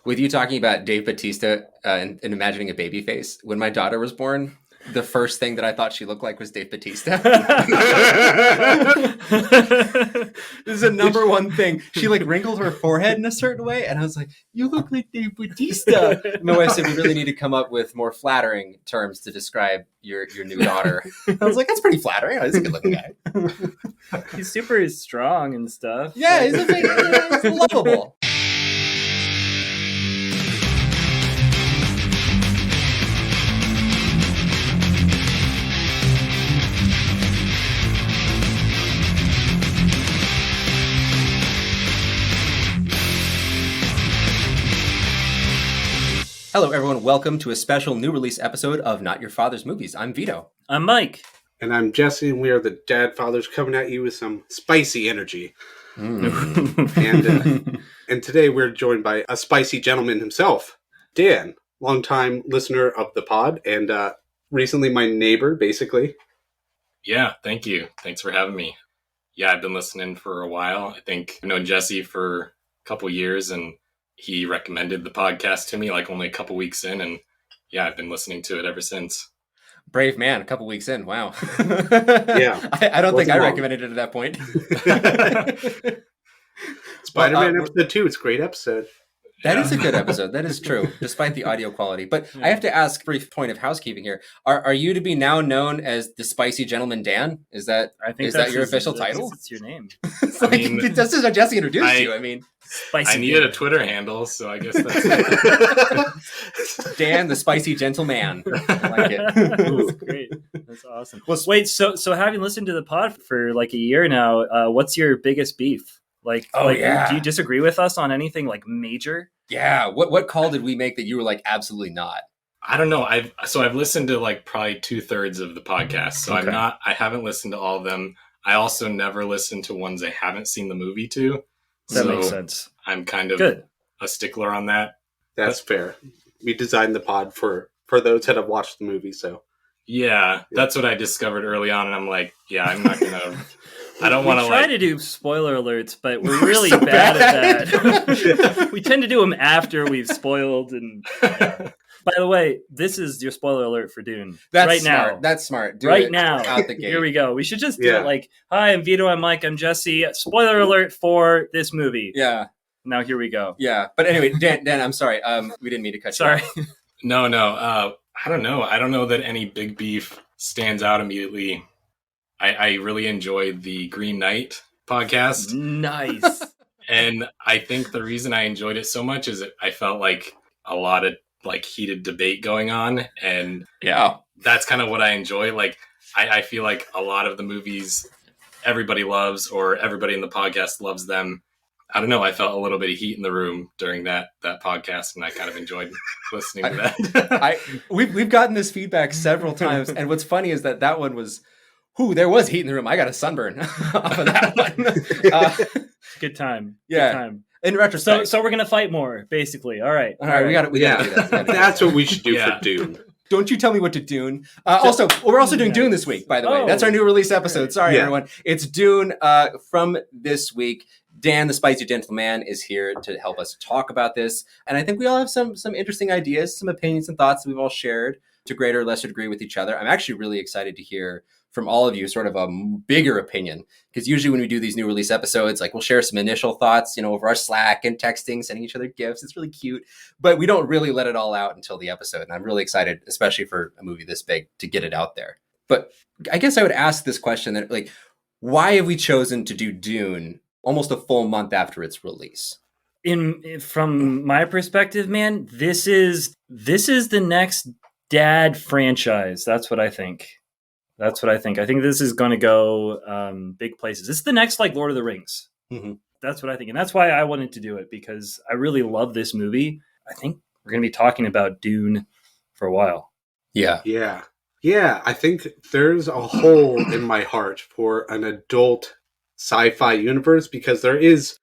With you talking about Dave Bautista and imagining a baby face, when my daughter was born, the first thing that I thought she looked like was Dave Bautista. This is a number one thing. She like wrinkled her forehead in a certain way, and I was like, "You look like Dave Bautista." My wife said we really need to come up with more flattering terms to describe your new daughter. I was like, "That's pretty flattering. He's a good-looking guy. He's super strong and stuff. Yeah, he's lovable." Hello, everyone. Welcome to a special new release episode of Not Your Father's Movies. I'm Vito. I'm Mike. And I'm Jesse, and we are the Dad Fathers coming at you with some spicy energy. And today we're joined by a spicy gentleman himself, Dan, longtime listener of the pod, and recently my neighbor, basically. Yeah, thank you. Thanks for having me. Yeah, I've been listening for a while. I think I've known Jesse for a couple years, and he recommended the podcast to me like only a couple weeks in, and yeah, I've been listening to it ever since. Brave man, a couple weeks in. Wow. Yeah. I don't think I recommended it at that point. Spider-Man episode 2, it's a great episode. That is a good episode. That is true, despite the audio quality. But I have to ask, brief point of housekeeping here. Are you to be now known as the Spicy Gentleman Dan? Is that your official title? It's your name. It's like, this is how Jesse introduced you. I mean, Spicy I needed a Twitter handle, so I guess that's it. Dan, the Spicy Gentleman. I like it. That's great. That's awesome. Well, wait, so having listened to the pod for like a year now, what's your biggest beef? Do you disagree with us on anything like major? Yeah. What call did we make that you were like, absolutely not? I don't know. I've listened to like probably 2/3 of the podcast, so Okay. I haven't listened to all of them. I also never listened to ones I haven't seen the movie to. That makes sense. I'm kind of Good. a stickler on that. That's fair. We designed the pod for those that have watched the movie, so. Yeah, that's what I discovered early on, and I'm like, yeah, I'm not going to... I don't want to try to do spoiler alerts, but we're really so bad at that. We tend to do them after we've spoiled. And by the way, this is your spoiler alert for Dune. That's right smart. now. That's smart. Do right it now. Out the gate. Here we go. We should just do it like, hi, I'm Vito, I'm Mike, I'm Jesse. Spoiler alert for this movie. Yeah. Now here we go. Yeah. But anyway, Dan, I'm sorry. We didn't mean to cut you off. Sorry. No. I don't know. I don't know that any big beef stands out immediately. I really enjoyed the Green Knight podcast. Nice. And I think the reason I enjoyed it so much is I felt like a lot of like heated debate going on. And yeah, that's kind of what I enjoy. Like, I feel like a lot of the movies everybody loves or everybody in the podcast loves them. I don't know. I felt a little bit of heat in the room during that podcast, and I kind of enjoyed listening to that. We've gotten this feedback several times. And what's funny is that one was, there was heat in the room. I got a sunburn off of that one. Good time. Yeah. Good time. In retrospect. So we're going to fight more, basically. All right. We got to do that. That's what we should do for Dune. Don't you tell me what to Dune. We're also doing Dune this week, by the way. That's our new release episode. Sorry, everyone. It's Dune from this week. Dan, the Spicy Gentleman, is here to help us talk about this. And I think we all have some interesting ideas, some opinions and thoughts that we've all shared to greater or lesser degree with each other. I'm actually really excited to hear from all of you sort of a bigger opinion, because usually when we do these new release episodes, like we'll share some initial thoughts, over our Slack and texting, sending each other gifts. It's really cute, but we don't really let it all out until the episode. And I'm really excited, especially for a movie this big, to get it out there. But I guess I would ask this question that, like, why have we chosen to do Dune almost a full month after its release? From my perspective, man, this is the next dad franchise. That's what I think. I think this is going to go big places. This is the next like Lord of the Rings. Mm-hmm. That's what I think. And that's why I wanted to do it, because I really love this movie. I think we're going to be talking about Dune for a while. Yeah. Yeah. I think there's a hole in my heart for an adult sci-fi universe, because there is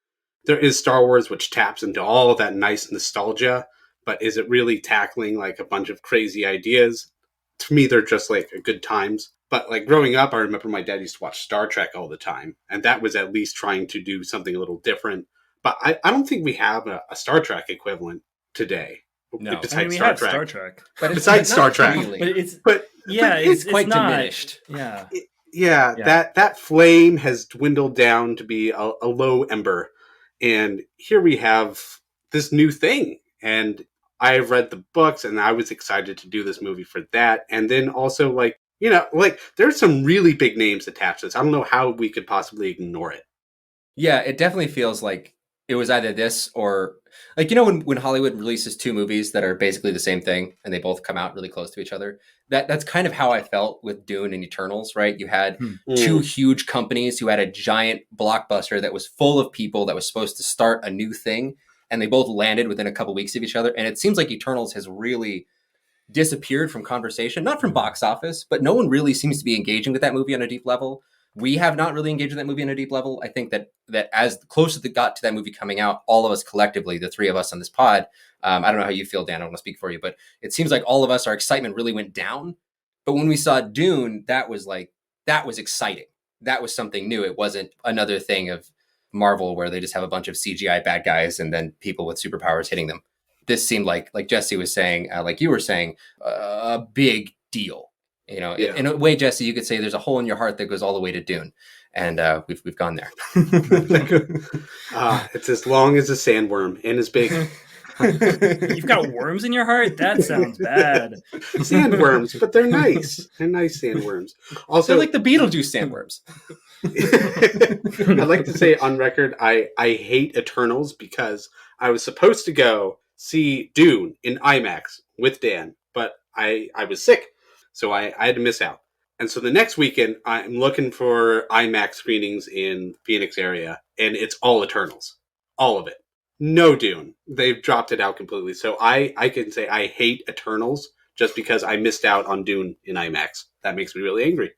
Star Wars, which taps into all of that nice nostalgia, but is it really tackling like a bunch of crazy ideas? To me, they're just like good times. But like growing up, I remember my dad used to watch Star Trek all the time, and that was at least trying to do something a little different. But I don't think we have a Star Trek equivalent. today. No. Besides we Star have Trek. Star Trek. But it's Besides not Star Trek. really. But it's But it's quite not, diminished. Yeah. Yeah, Yeah. that flame has dwindled down to be a low ember. And here we have this new thing. And I've read the books and I was excited to do this movie for that. And then also, like, there's some really big names attached to this. I don't know how we could possibly ignore it. Yeah, it definitely feels like it was either this or like when Hollywood releases two movies that are basically the same thing and they both come out really close to each other. That's kind of how I felt with Dune and Eternals, right? You had two huge companies who had a giant blockbuster that was full of people that was supposed to start a new thing, and they both landed within a couple weeks of each other. And it seems like Eternals has really disappeared from conversation, not from box office, but no one really seems to be engaging with that movie on a deep level. We have not really engaged with that movie on a deep level. I think that as close as it got to that movie coming out, all of us collectively, the three of us on this pod, I don't know how you feel, Dan, I don't want to speak for you, but it seems like all of us, our excitement really went down. But when we saw Dune, that was exciting. That was something new. It wasn't another thing of Marvel where they just have a bunch of CGI bad guys and then people with superpowers hitting them. This seemed like Jesse was saying, like you were saying, a big deal. In a way, Jesse, you could say there's a hole in your heart that goes all the way to Dune, and we've gone there. It's as long as a sandworm and as big. You've got worms in your heart? That sounds bad. Sandworms, but they're nice. They're nice sandworms. Also, they're like the Beetlejuice sandworms. I'd like to say on record, I hate Eternals because I was supposed to go see Dune in IMAX with Dan, but I was sick, so I had to miss out. And so the next weekend, I'm looking for IMAX screenings in Phoenix area, and it's all Eternals. All of it. No Dune. They've dropped it out completely. So I can say I hate Eternals just because I missed out on Dune in IMAX. That makes me really angry.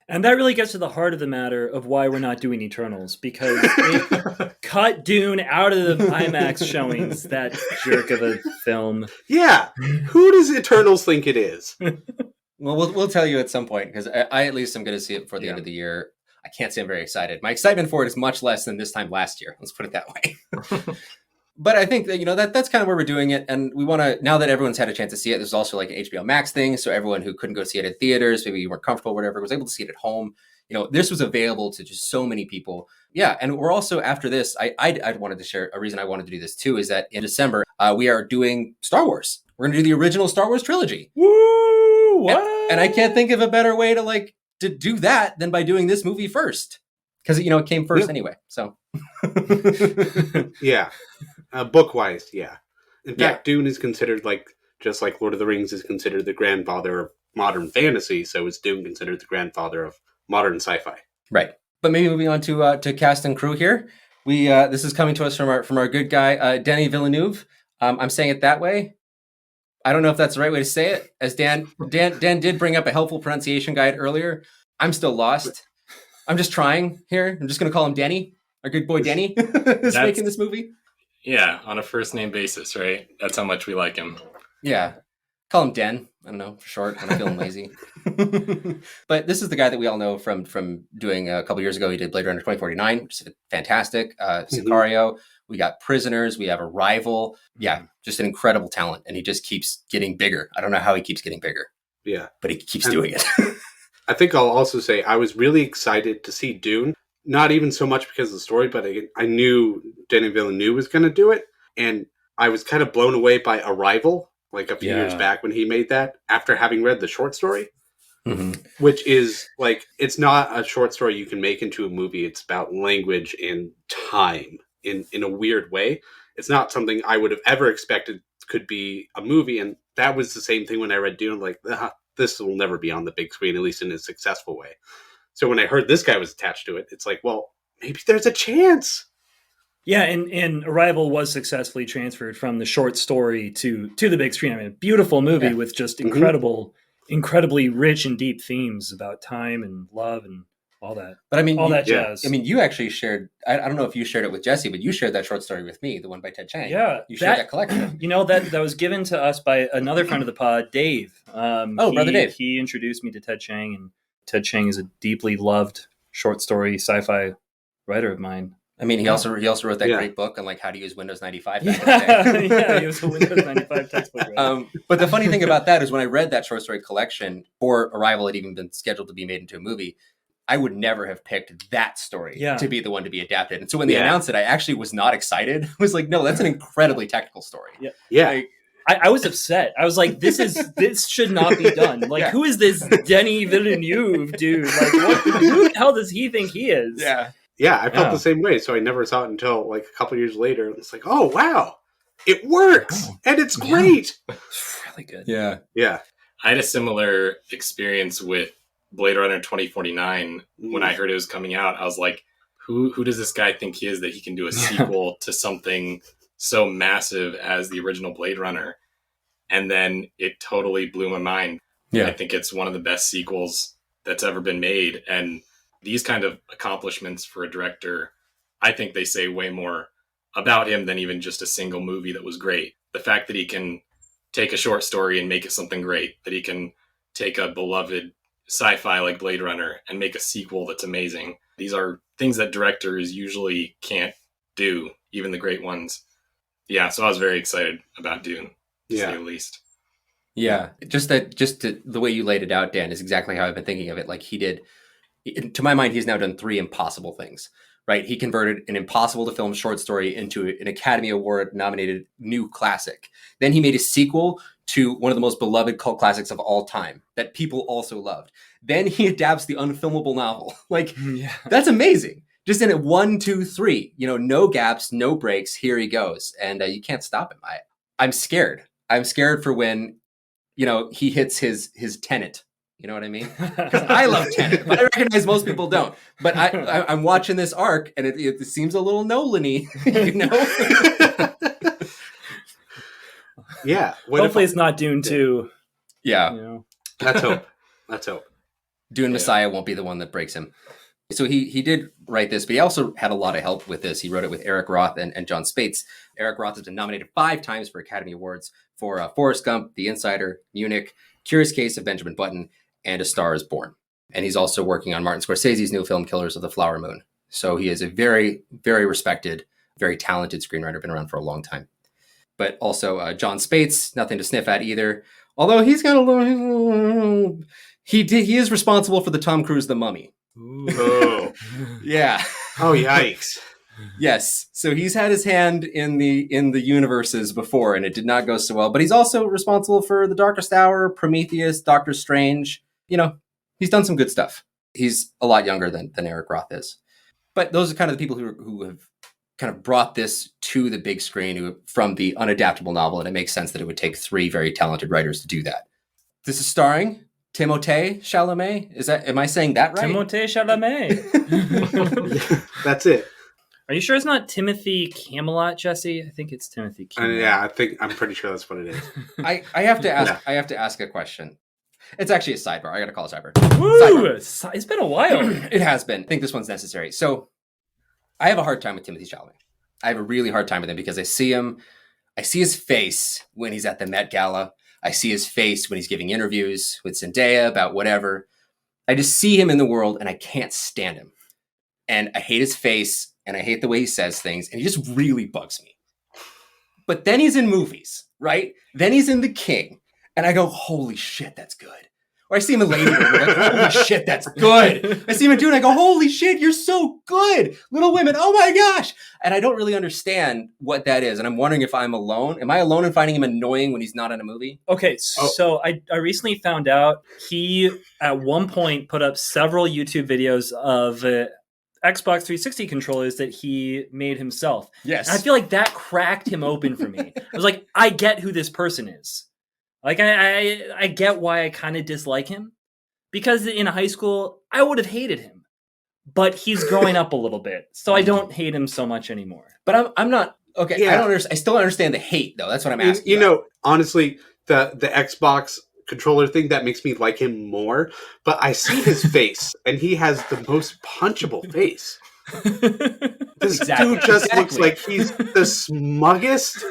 And that really gets to the heart of the matter of why we're not doing Eternals, because it cut Dune out of the IMAX showings, that jerk of a film. Yeah. Who does Eternals think it is? Well, we'll tell you at some point, because I at least am going to see it before the end of the year. I can't say I'm very excited. My excitement for it is much less than this time last year. Let's put it that way. But I think that that's kind of where we're doing it. And we want to, now that everyone's had a chance to see it, there's also like an HBO Max thing. So everyone who couldn't go see it at theaters, maybe you weren't comfortable, whatever, was able to see it at home. This was available to just so many people. Yeah. And we're also, after this, I wanted to share a reason I wanted to do this too, is that in December, we are doing Star Wars. We're going to do the original Star Wars trilogy. Woo! What? And I can't think of a better way to do that than by doing this movie first. Because, it came first anyway. So. Yeah. Book-wise, yeah. In fact, Dune is considered just like Lord of the Rings is considered the grandfather of modern fantasy, so is Dune considered the grandfather of modern sci-fi. Right. But maybe moving on to cast and crew here. We this is coming to us from our good guy, Denis Villeneuve. I'm saying it that way. I don't know if that's the right way to say it. As Dan did bring up a helpful pronunciation guide earlier. I'm still lost. I'm just trying here. I'm just going to call him Denny. Our good boy Denny is making this movie. Yeah, on a first name basis, right? That's how much we like him. Yeah. Call him Den. I don't know, for short. I'm feeling lazy. But this is the guy that we all know from doing a couple years ago. He did Blade Runner 2049, which is fantastic. Sicario. We got Prisoners. We have Arrival. Yeah, just an incredible talent. And he just keeps getting bigger. I don't know how he keeps getting bigger. Yeah. But he keeps doing it. I think I'll also say I was really excited to see Dune. Not even so much because of the story, but I knew Denis Villeneuve was going to do it. And I was kind of blown away by Arrival, like a few years back when he made that, after having read the short story. Mm-hmm. Which is, it's not a short story you can make into a movie. It's about language and time in a weird way. It's not something I would have ever expected could be a movie. And that was the same thing when I read Dune. This will never be on the big screen, at least in a successful way. So when I heard this guy was attached to it, it's like, well, maybe there's a chance. Yeah, and Arrival was successfully transferred from the short story to the big screen. I mean, beautiful movie with just incredibly rich and deep themes about time and love and all that. But I mean, all that jazz. I mean, you actually shared, I don't know if you shared it with Jesse, but you shared that short story with me, the one by Ted Chiang. Yeah. You shared that collection. That was given to us by another friend of the pod, Dave. Brother Dave. He introduced me to Ted Chiang, and Ted Chiang is a deeply loved short story sci-fi writer of mine. I mean, he also wrote that great book on like how to use Windows 95. Yeah, he was a Windows 95 textbook. Right? But the funny thing about that is when I read that short story collection, before Arrival had even been scheduled to be made into a movie, I would never have picked that story to be the one to be adapted. And so when they announced it, I actually was not excited. I was like, no, that's an incredibly technical story. Yeah. Like, I was upset. I was like, this should not be done. Like, who is this Denis Villeneuve dude? Like, who the hell does he think he is? Yeah, I felt the same way. So I never saw it until like a couple years later. It's like, oh, wow, it works. And it's great. It's really good. Yeah. I had a similar experience with Blade Runner 2049. When I heard it was coming out, I was like, who does this guy think he is that he can do a sequel to something so massive as the original Blade Runner? And then it totally blew my mind. I think it's one of the best sequels that's ever been made. And these kind of accomplishments for a director, I think they say way more about him than even just a single movie that was great. The fact that he can take a short story and make it something great, that he can take a beloved sci-fi like Blade Runner and make a sequel that's amazing. These are things that directors usually can't do, even the great ones. Yeah, so I was very excited about Dune, to say the least. Yeah, the way you laid it out, Dan, is exactly how I've been thinking of it. Like he did, to my mind, he's now done 3 impossible things, right? He converted an impossible to film short story into an Academy Award nominated new classic. Then he made a sequel to one of the most beloved cult classics of all time that people also loved. Then he adapts the unfilmable novel. Like, that's amazing. Just in it, 1, 2, 3, no gaps, no breaks. Here he goes. And you can't stop him. I'm scared. I'm scared for when, he hits his Tenet. You know what I mean? Because I love Tenet, but I recognize most people don't. But I'm watching this arc, and it seems a little Nolan-y, Yeah. Hopefully it's not Dune 2. Yeah. Let's hope. Dune Messiah won't be the one that breaks him. So he did write this, but he also had a lot of help with this. He wrote it with Eric Roth and John Spates. Eric Roth has been nominated 5 times for Academy Awards for Forrest Gump, The Insider, Munich, Curious Case of Benjamin Button, and A Star is Born. And he's also working on Martin Scorsese's new film, Killers of the Flower Moon. So he is a very, very respected, very talented screenwriter, been around for a long time. But also John Spates, nothing to sniff at either. Although he's got a little... He is responsible for the Tom Cruise The Mummy. Oh. Yeah. Oh, yikes. Yes. So he's had his hand in the universes before, and it did not go so well. But he's also responsible for The Darkest Hour, Prometheus, Doctor Strange. He's done some good stuff. He's a lot younger than Eric Roth is. But those are kind of the people who have kind of brought this to the big screen from the unadaptable novel, and it makes sense that it would take 3 very talented writers to do that. This is starring Timothée Chalamet. Am I saying that right? Timothée Chalamet. That's it. Are you sure it's not Timothy Camelot, Jesse? I think it's Timothy Camelot. Yeah, I'm pretty sure that's what it is. I have to ask. I have to ask a question. It's actually a sidebar. I got to call it a sidebar. Woo! It's been a while. It has been. I think this one's necessary. So, I have a hard time with Timothée Chalamet. I have a really hard time with him because I see his face when he's at the Met Gala. I see his face when he's giving interviews with Zendaya about whatever. I just see him in the world and I can't stand him. And I hate his face and I hate the way he says things. And he just really bugs me. But then he's in movies, right? Then he's in The King. And I go, holy shit, that's good. Or I see him in Lady Bird, and I'm like, holy shit, that's good. I see him in Dune, I go, holy shit, you're so good. Little Women, oh my gosh. And I don't really understand what that is. And I'm wondering if I'm alone. Am I alone in finding him annoying when he's not in a movie? Okay, so I recently found out he, at one point, put up several YouTube videos of Xbox 360 controllers that he made himself. Yes. And I feel like that cracked him open for me. I was like, I get who this person is. Like, I get why I kind of dislike him. Because in high school, I would have hated him. But he's growing up a little bit. So I don't hate him so much anymore. But I'm not... Okay, Yeah. I still don't understand the hate, though. That's what I'm asking. Honestly, the Xbox controller thing, that makes me like him more. But I see his face, and he has the most punchable face. This dude just looks like he's the smuggest...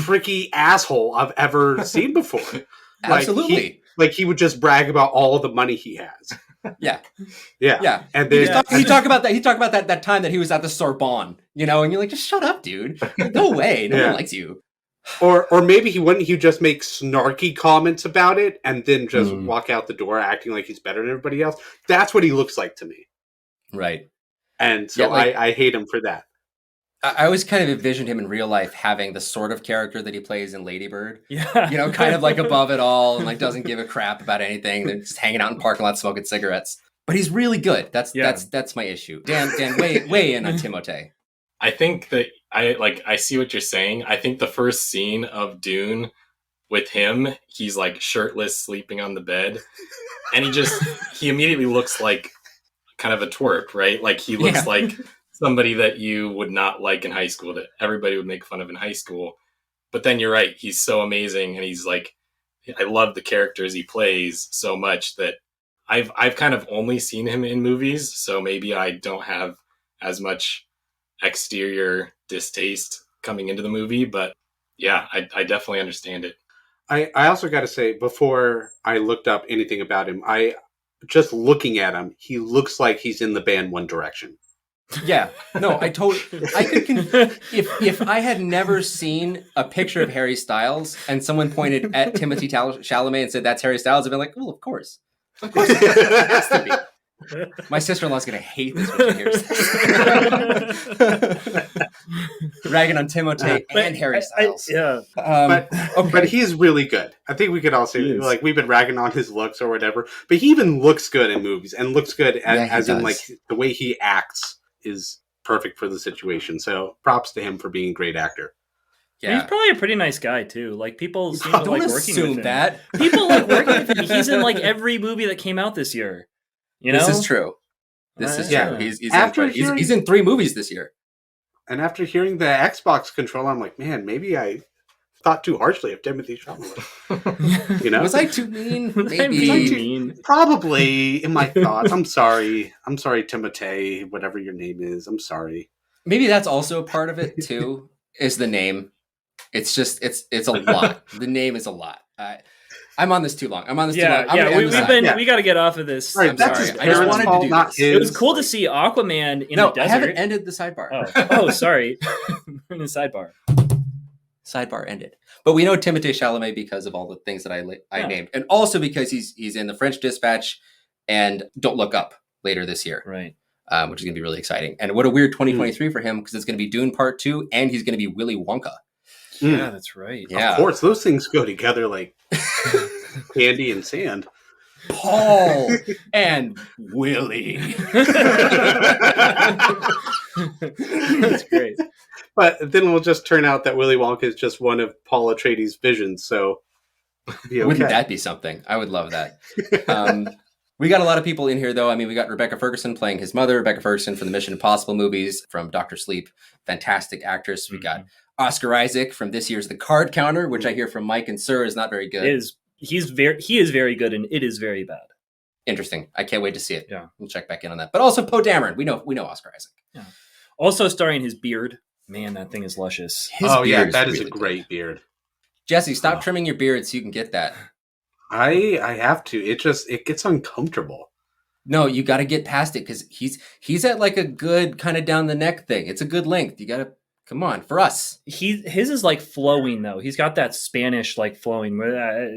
freaky asshole I've ever seen before. Absolutely. He would just brag about all the money he has. Yeah. Yeah. And then he talked about that. He talked about that time that he was at the Sorbonne, and you're like, just shut up, dude. Like, go away. No one likes you. Or maybe he just make snarky comments about it and then just walk out the door acting like he's better than everybody else. That's what he looks like to me. Right. And so I hate him for that. I always kind of envisioned him in real life having the sort of character that he plays in Lady Bird. Yeah. Kind of like above it all and like doesn't give a crap about anything. They're just hanging out in parking lots smoking cigarettes. But he's really good. That's my issue. Dan, weigh in on Timothée. I think that I see what you're saying. I think the first scene of Dune with him, he's like shirtless, sleeping on the bed, and he immediately looks like kind of a twerp, right? Like he looks like somebody that you would not like in high school, that everybody would make fun of in high school. But then you're right, he's so amazing, and he's like, I love the characters he plays so much that I've kind of only seen him in movies, so maybe I don't have as much exterior distaste coming into the movie, but yeah, I definitely understand it. I also got to say, before I looked up anything about him, just looking at him, he looks like he's in the band One Direction. Yeah, no, I could if I had never seen a picture of Harry Styles and someone pointed at Timothée Chalamet and said that's Harry Styles, I'd be like, well, of course it has to be. My sister-in-law's gonna hate this when she hears this. Ragging on Timothée and Harry Styles. But he's really good. I think we could all say, like, we've been ragging on his looks or whatever, but he even looks good in movies and looks good as in like the way he acts is perfect for the situation. So props to him for being a great actor. Yeah. He's probably a pretty nice guy too. Like people seem to like working with him. That. People like working with him. He's in like every movie that came out this year. This is true. This is true. He's in 3 movies this year. And after hearing the Xbox controller, I'm like, man, maybe I thought too harshly of Timothée Chalamet. Was I too mean? Maybe. Probably in my thoughts. I'm sorry, Timothée, whatever your name is. I'm sorry. Maybe that's also a part of it too. Is the name? It's just it's a lot. The name is a lot. I'm on this too long. We got to get off of this. Right, I'm sorry. I just wanted to do this. It was cool to see Aquaman in the desert. I haven't ended the sidebar. Oh, sorry. We're in the sidebar. Sidebar ended. But we know Timothée Chalamet because of all the things that I named, and also because he's in the French Dispatch and Don't Look Up later this year, right? Which is going to be really exciting. And what a weird 2023 for him, because it's going to be Dune Part 2, and he's going to be Willy Wonka. Yeah, that's right. Yeah. Of course, those things go together like candy and sand. Paul and Willie. That's great. But then we'll just turn out that Willy Wonka is just one of Paul Atreides' visions. So, wouldn't that be something? I would love that. We got a lot of people in here, though. I mean, we got Rebecca Ferguson playing his mother, Rebecca Ferguson from the Mission Impossible movies, from Dr. Sleep, fantastic actress. We got Oscar Isaac from this year's The Card Counter, which I hear from Mike and Sir is not very good. He is very good, and it is very bad. Interesting. I can't wait to see it. Yeah, we'll check back in on that. But also Poe Dameron. We know Oscar Isaac. Yeah. Also starring his beard. Man, that thing is luscious. That is a great beard. Jesse, stop trimming your beard so you can get that. I have to. It gets uncomfortable. No, you got to get past it because he's at like a good kind of down the neck thing. It's a good length. You got to come on for us. His is like flowing though. He's got that Spanish like flowing.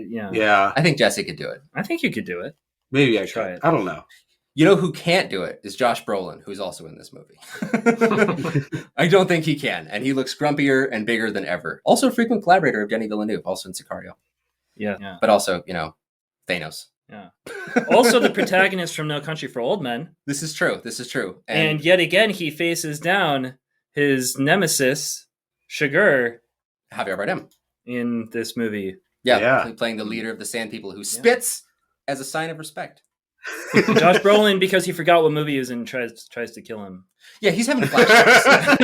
Yeah. I think Jesse could do it. I think you could do it. Maybe I try it. I don't know. You know who can't do it is Josh Brolin, who's also in this movie. I don't think he can, and he looks grumpier and bigger than ever. Also a frequent collaborator of Denis Villeneuve, also in Sicario. Yeah. But also, Thanos. Yeah. Also the protagonist from No Country for Old Men. This is true. And yet again, he faces down his nemesis, Javier Bardem. In this movie. Yeah. Playing the leader of the Sand People who spits as a sign of respect. Josh Brolin, because he forgot what movie he was in, tries to kill him. Yeah, he's having flashbacks.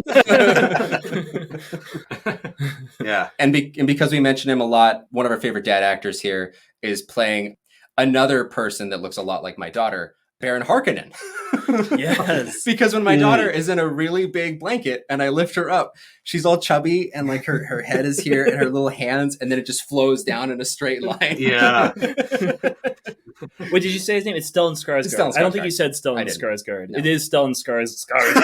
Yeah. And because we mention him a lot, one of our favorite dad actors here is playing another person that looks a lot like my daughter, Baron Harkonnen. Yes. Because when my daughter is in a really big blanket and I lift her up, she's all chubby and like her head is here and her little hands, and then it just flows down in a straight line. Yeah. What did you say his name? It's Stellan Skarsgård. It's Stellan I don't think Skarsgård. you said Stellan didn't. Skarsgård. No. It is Stellan Skarsgård.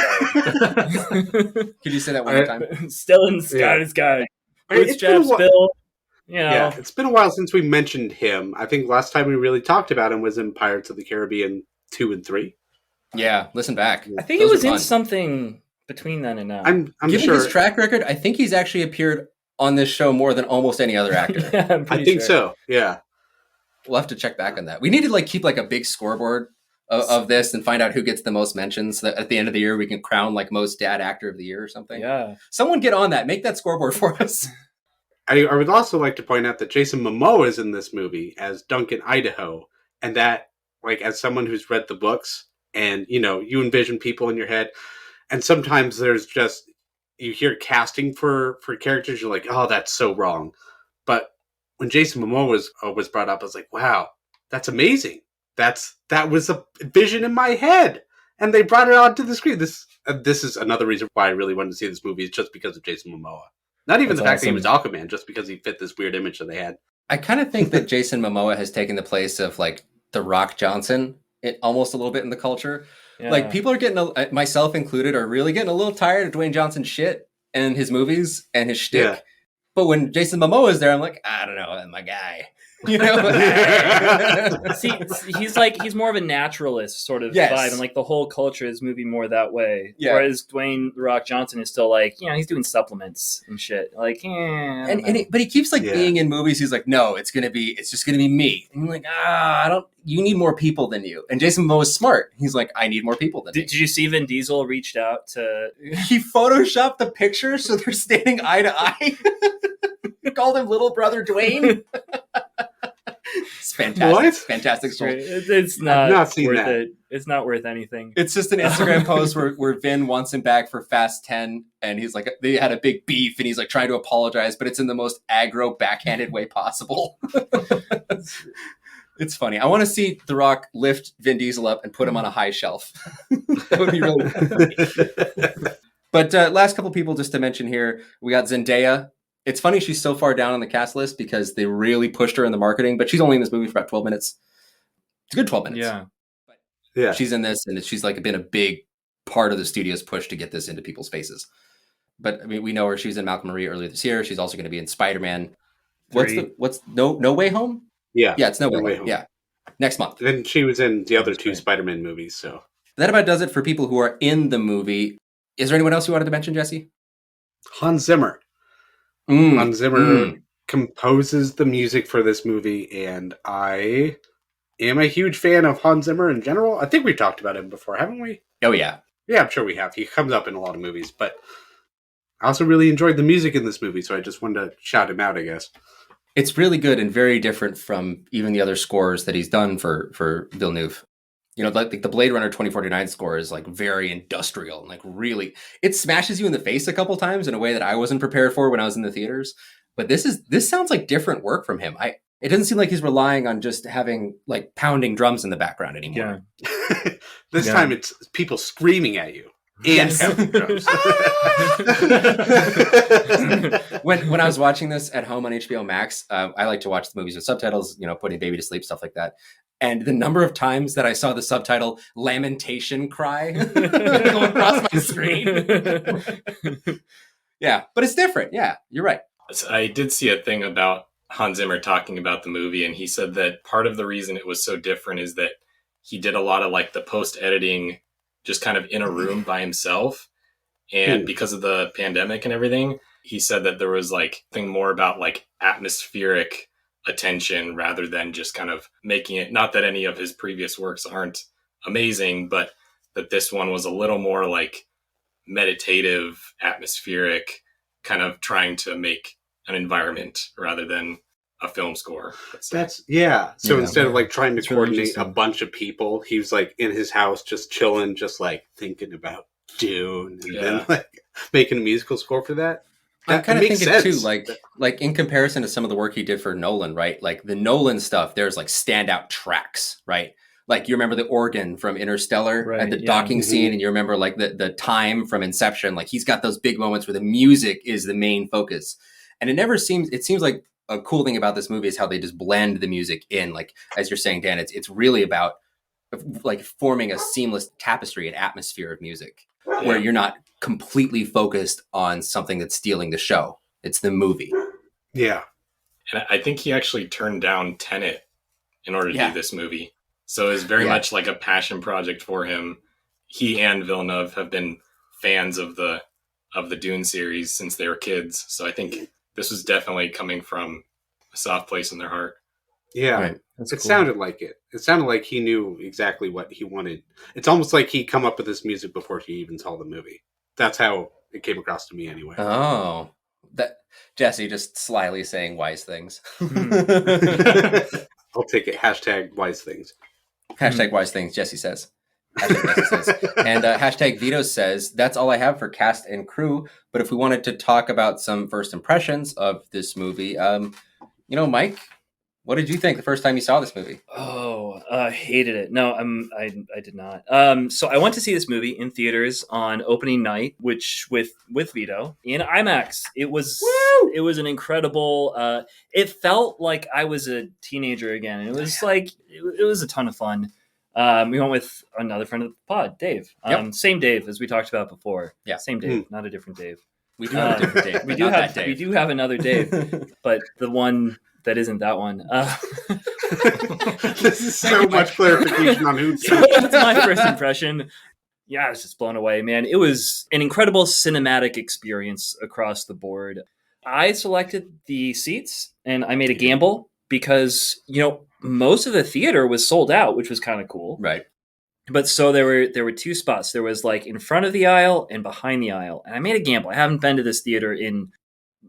Could you say that one more time? Stellan Skarsgård. It's been a Bootstraps, whi- Bill. You know. Yeah, it's been a while since we mentioned him. I think last time we really talked about him was in Pirates of the Caribbean 2 and 3. Yeah, listen back. I think Those it was are in fun. something between then and now. I'm Given sure. his track record, I think he's actually appeared on this show more than almost any other actor. Yeah, I'm I pretty think sure. so. Yeah. We'll have to check back on that. We need to keep a big scoreboard of this and find out who gets the most mentions. So that at the end of the year, we can crown most dad actor of the year or something. Yeah. Someone get on that. Make that scoreboard for us. I would also like to point out that Jason Momoa is in this movie as Duncan Idaho, and that, as someone who's read the books, and you envision people in your head, and sometimes there's just you hear casting for characters, you're like, oh, that's so wrong. But when Jason Momoa was brought up, I was like, wow, that's amazing. That was a vision in my head, and they brought it onto the screen. This is another reason why I really wanted to see this movie, is just because of Jason Momoa. Not even That's the fact that he was awesome. Aquaman, just because he fit this weird image that they had. I kind of think that Jason Momoa has taken the place of The Rock Johnson, almost a little bit in the culture. Yeah. People are getting, myself included, are really getting a little tired of Dwayne Johnson's shit and his movies and his shtick. Yeah. But when Jason Momoa is there, I'm like, I don't know, that's my guy. See, he's more of a naturalist sort of Yes. vibe, and the whole culture is moving more that way. Yeah. Whereas Dwayne The Rock Johnson is still he's doing supplements and shit. But he keeps being in movies. He's like, no, it's just gonna be me. And you're like, you need more people than you. And Jason Momoa is smart. He's like, I need more people than Did you see Vin Diesel reached out to? He photoshopped the picture so they're standing eye to eye. He called him Little Brother Dwayne. It's fantastic. What? It's Fantastic story. not seen worth that. it. It's not worth anything. It's just an Instagram post where Vin wants him back for Fast 10, and he's like, they had a big beef, and he's trying to apologize, but it's in the most aggro, backhanded way possible. It's funny. I want to see The Rock lift Vin Diesel up and put him on a high shelf. That would be really funny. But last couple people just to mention here, we got Zendaya. It's funny she's so far down on the cast list because they really pushed her in the marketing, but she's only in this movie for about 12 minutes. It's a good 12 minutes. Yeah. Yeah. She's in this, and she's been a big part of the studio's push to get this into people's faces. But I mean, we know her. She was in Malcolm Marie earlier this year. She's also going to be in Spider-Man. What's No Way Home? Yeah. Yeah, it's No Way Home. Yeah. Next month. And she was in the other two Spider-Man movies, so. That about does it for people who are in the movie. Is there anyone else you wanted to mention, Jesse? Hans Zimmer. Hans Zimmer composes the music for this movie, and I am a huge fan of Hans Zimmer in general. I think we've talked about him before, haven't we? Oh, yeah. Yeah, I'm sure we have. He comes up in a lot of movies, but I also really enjoyed the music in this movie, so I just wanted to shout him out, I guess. It's really good and very different from even the other scores that he's done for Villeneuve. The Blade Runner 2049 score is very industrial and really, it smashes you in the face a couple times in a way that I wasn't prepared for when I was in the theaters. But this sounds like different work from him. It doesn't seem like he's relying on just having pounding drums in the background anymore. Yeah. This time it's people screaming at you. And pounding drums. When I was watching this at home on HBO Max, I like to watch the movies with subtitles, putting baby to sleep, stuff like that. And the number of times that I saw the subtitle "lamentation" cry go across my screen. Yeah, but it's different. Yeah, you're right. I did see a thing about Hans Zimmer talking about the movie, and he said that part of the reason it was so different is that he did a lot of the post-editing just kind of in a room by himself. And because of the pandemic and everything, he said that there was thing more about atmospheric attention rather than just kind of making it, not that any of his previous works aren't amazing, but that this one was a little more meditative, atmospheric, kind of trying to make an environment rather than a film score. That's So instead of trying to coordinate really a bunch of people, he was in his house just chilling, just thinking about Dune, and then making a musical score for that. I'm kind of makes thinking sense. too, in comparison to some of the work he did for Nolan, right? The Nolan stuff, there's standout tracks, right? You remember the organ from Interstellar Right, at the yeah. docking scene, and you remember the time from Inception. He's got those big moments where the music is the main focus, and it seems like a cool thing about this movie is how they just blend the music in. Like, as you're saying, Dan, it's really about like forming a seamless tapestry and atmosphere of music where you're not completely focused on something that's stealing the show. It's the movie. Yeah. And I think he actually turned down Tenet in order to do this movie. So it was very much like a passion project for him. He and Villeneuve have been fans of the Dune series since they were kids. So I think this was definitely coming from a soft place in their heart. Yeah, Right. It sounded like it. It sounded like he knew exactly what he wanted. It's almost like he come up with this music before he even saw the movie. That's how it came across to me anyway. Oh, that Jesse just slyly saying wise things. I'll take it. Hashtag wise things. Hashtag wise things, Jesse says. Hashtag Jesse says. And hashtag Vito says, that's all I have for cast and crew. But if we wanted to talk about some first impressions of this movie, Mike, what did you think the first time you saw this movie? Oh, I hated it. No, I did not. So I went to see this movie in theaters on opening night, which with Vito in IMAX. It was an incredible. It felt like I was a teenager again. It was like it was a ton of fun. We went with another friend of the pod, Dave. Same Dave as we talked about before. Yeah, same Dave, not a different Dave. We do have a different Dave. We do have another Dave, but the one that isn't that one. This is so much clarification on who. That's my first impression. Yeah, I was just blown away, man. It was an incredible cinematic experience across the board. I selected the seats and I made a gamble because, most of the theater was sold out, which was kind of cool. Right. But so there were two spots. There was like in front of the aisle and behind the aisle. And I made a gamble. I haven't been to this theater in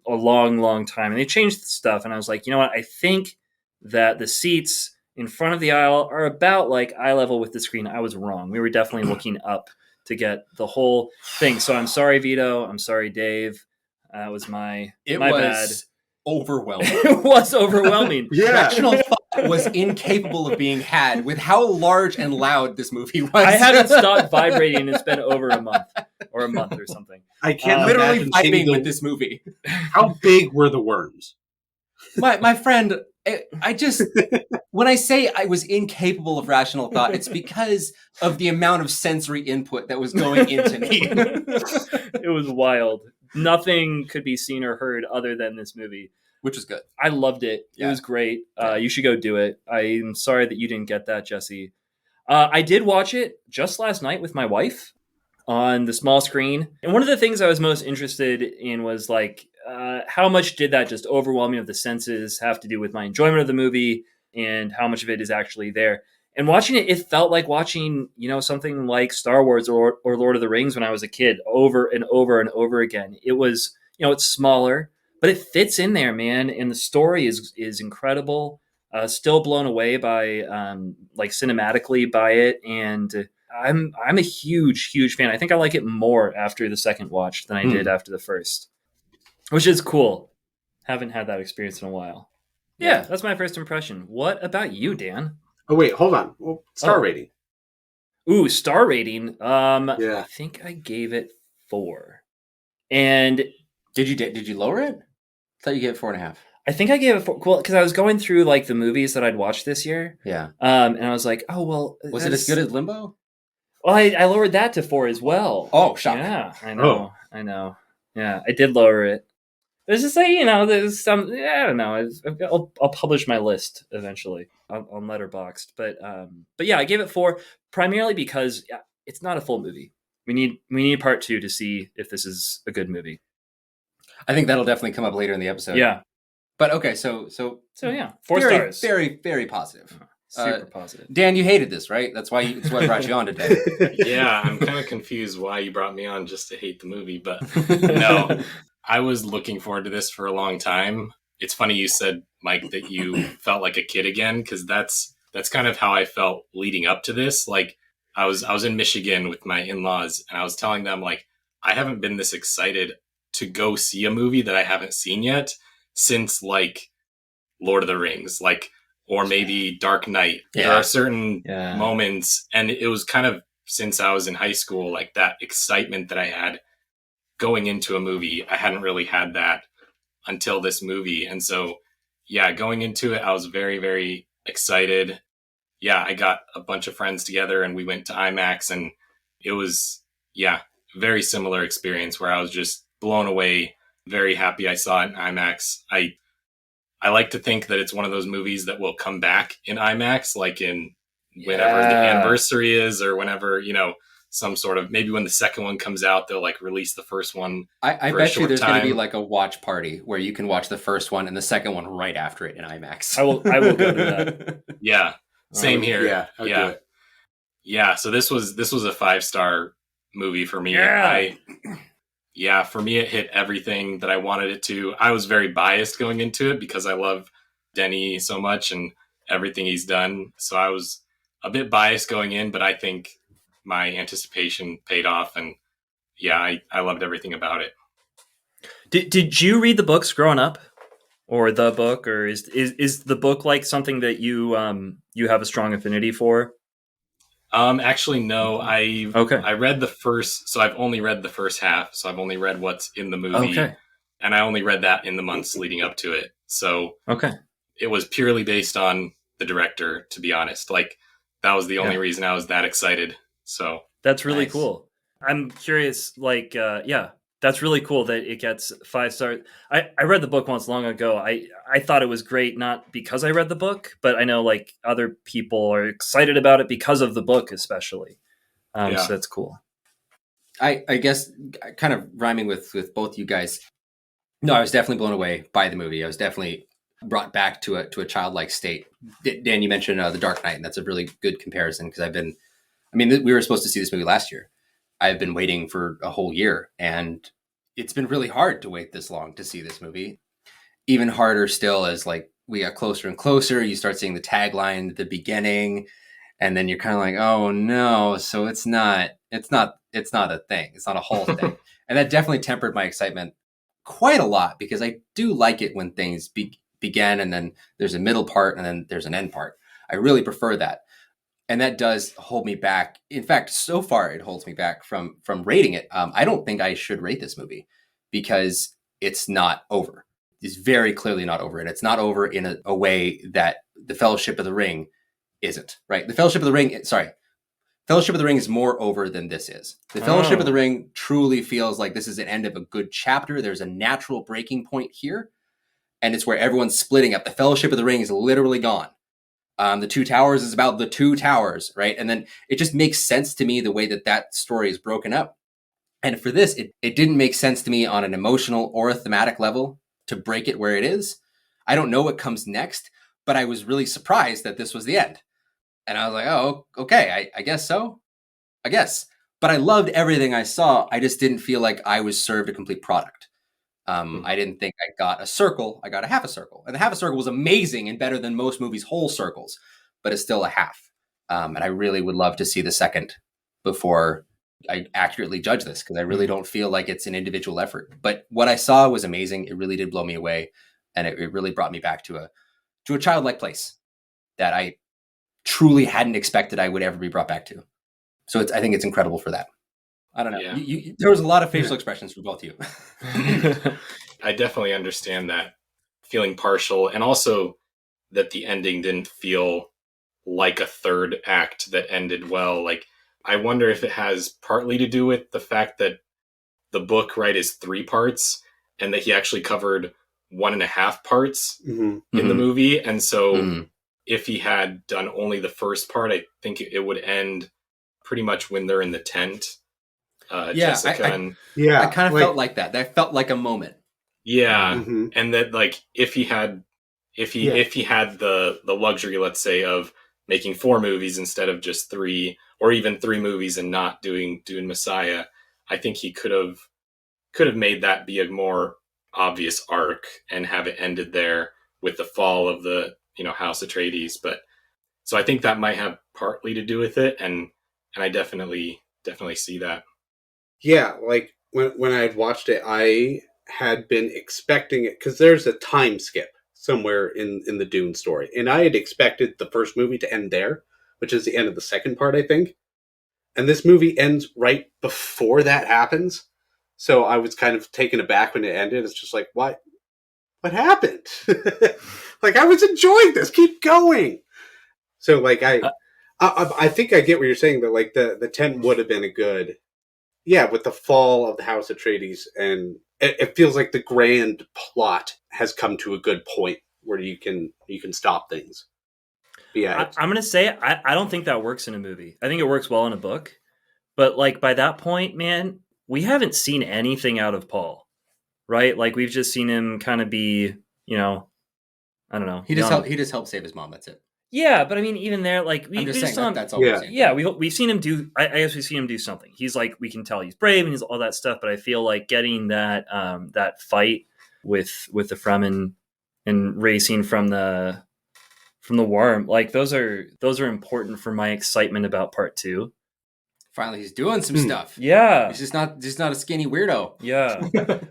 a long, long time. And they changed the stuff. And I was like, you know what? I think that the seats in front of the aisle are about like eye level with the screen. I was wrong. We were definitely looking up to get the whole thing. So I'm sorry, Vito. I'm sorry, Dave. That was my bad. Overwhelming. It was overwhelming. Rational thought was incapable of being had with how large and loud this movie was. I haven't stopped vibrating. It's been over a month or something. I can't literally vibing with this movie. How big were the worms? My friend, I just when I say I was incapable of rational thought, it's because of the amount of sensory input that was going into me. It was wild. Nothing could be seen or heard other than this movie, which was good. I loved it. It was great. You should go do it. I'm sorry that you didn't get that, Jesse. I did watch it just last night with my wife on the small screen. And one of the things I was most interested in was like, how much did that just overwhelming of the senses have to do with my enjoyment of the movie and how much of it is actually there? And watching it, it felt like watching, something like Star Wars or Lord of the Rings when I was a kid over and over and over again. It was, it's smaller, but it fits in there, man. And the story is incredible. Still blown away by, like cinematically by it. And I'm a huge, huge fan. I think I like it more after the second watch than I did after the first, which is cool. Haven't had that experience in a while. Yeah, that's my first impression. What about you, Dan? Oh wait, hold on. Well, star rating. Ooh, star rating. I think I gave it 4. And did you lower it? I thought you gave it 4.5. I think I gave it 4. Well, because I was going through like the movies that I'd watched this year. Yeah. And I was like, oh well. Was it as good as Limbo? Well, I lowered that to 4 as well. Oh, shocking. Yeah, I know. Yeah, I did lower it. There's just like, there's some, I don't know. I'll publish my list eventually on Letterboxd. But yeah, I gave it 4 primarily because it's not a full movie. We need part 2 to see if this is a good movie. I think that'll definitely come up later in the episode. Yeah. But okay, so yeah, 4 very, stars. Very, very positive. Super positive. Dan, you hated this, right? That's why I brought you on today. Yeah, I'm kind of confused why you brought me on just to hate the movie, but no. I was looking forward to this for a long time. It's funny you said, Mike, that you felt like a kid again, because that's kind of how I felt leading up to this. Like I was in Michigan with my in-laws, and I was telling them like I haven't been this excited to go see a movie that I haven't seen yet since like Lord of the Rings, or maybe Dark Knight. Yeah. There are certain moments, and it was kind of since I was in high school, like that excitement that I had going into a movie. I hadn't really had that until this movie. And so yeah, going into it, I was very, very excited. Yeah, I got a bunch of friends together and we went to IMAX, and it was, yeah, very similar experience where I was just blown away, very happy I saw it in IMAX. I like to think that it's one of those movies that will come back in IMAX, like in whenever the anniversary is, or whenever, some sort of, maybe when the second one comes out, they'll like release the first one. I bet you there's going to be like a watch party where you can watch the first one and the second one right after it in IMAX. I will go to that. Yeah. Same here. Yeah. Yeah. Yeah. So this was a 5-star movie for me. For me, it hit everything that I wanted it to. I was very biased going into it because I love Denny so much and everything he's done. So I was a bit biased going in, but I think my anticipation paid off, and yeah, I loved everything about it. Did you read the books growing up, or the book, or is the book like something that you have a strong affinity for? Actually, no. I read the first, so I've only read the first half. So I've only read what's in the movie, and I only read that in the months leading up to it. So it was purely based on the director, to be honest. Like that was the only reason I was that excited. So that's really cool. I'm curious, like, that's really cool that it gets 5 stars. I read the book once long ago. I thought it was great, not because I read the book, but I know like other people are excited about it because of the book, especially. So that's cool. I guess kind of rhyming with both you guys. No, I was definitely blown away by the movie. I was definitely brought back to a childlike state. Dan, you mentioned The Dark Knight, and that's a really good comparison because we were supposed to see this movie last year. I've been waiting for a whole year, and it's been really hard to wait this long to see this movie. Even harder still as like we got closer and closer. You start seeing the tagline at the beginning, and then you're kind of like, oh no, so it's not a thing. It's not a whole thing. And that definitely tempered my excitement quite a lot because I do like it when things begin and then there's a middle part and then there's an end part. I really prefer that. And that does hold me back. In fact, so far it holds me back from rating it. I don't think I should rate this movie because it's not over. It's very clearly not over. And it's not over in a way that the Fellowship of the Ring isn't, right? The Fellowship of the Ring is more over than this is. The Fellowship of the Ring truly feels like this is an end of a good chapter. There's a natural breaking point here. And it's where everyone's splitting up. The Fellowship of the Ring is literally gone. The Two Towers is about the Two Towers, right? And then it just makes sense to me the way that story is broken up. And for this, it didn't make sense to me on an emotional or a thematic level to break it where it is. I don't know what comes next, but I was really surprised that this was the end. And I was like, oh, okay, I guess so. I guess. But I loved everything I saw. I just didn't feel like I was served a complete product. I didn't think I got a circle. I got a half a circle. And the half a circle was amazing and better than most movies' whole circles, but it's still a half. And I really would love to see the second before I accurately judge this, because I really don't feel like it's an individual effort. But what I saw was amazing. It really did blow me away. And it really brought me back to a childlike place that I truly hadn't expected I would ever be brought back to. So I think it's incredible for that. I don't know. Yeah. There was a lot of facial expressions for both of you. I definitely understand that feeling partial, and also that the ending didn't feel like a third act that ended well. Like, I wonder if it has partly to do with the fact that the book, right, is 3 parts, and that he actually covered 1.5 parts in the movie. And so if he had done only the first part, I think it would end pretty much when they're in the tent. Jessica I kind of felt like that. That felt like a moment. Yeah, and that like if he had the luxury, let's say, of making 4 movies instead of just 3, or even 3 movies and not doing Dune Messiah, I think he could have made that be a more obvious arc and have it ended there with the fall of the House Atreides. But so I think that might have partly to do with it, and I definitely see that. Yeah, like when I had watched it, I had been expecting it, because there's a time skip somewhere in the Dune story, and I had expected the first movie to end there, which is the end of the second part, I think. And this movie ends right before that happens, so I was kind of taken aback when it ended. It's just like, what happened? Like, I was enjoying this. Keep going. So, like, I think I get what you're saying, that, like, the 10 would have been a good... Yeah, with the fall of the House Atreides, and it feels like the grand plot has come to a good point where you can stop things. But yeah, I'm gonna say I don't think that works in a movie. I think it works well in a book, but like by that point, man, we haven't seen anything out of Paul, right? Like we've just seen him kind of be, I don't know. He just helped save his mom. That's it. Yeah, but I mean, even there, like I'm just saying saw him, that's all. Yeah. We've seen. Yeah, we've seen him do. I guess we've seen him do something. He's like, we can tell he's brave and he's all that stuff. But I feel like getting that that fight with the Fremen and racing from the worm, like those are important for my excitement about part 2. Finally, he's doing some stuff. Yeah, He's just not a skinny weirdo. yeah.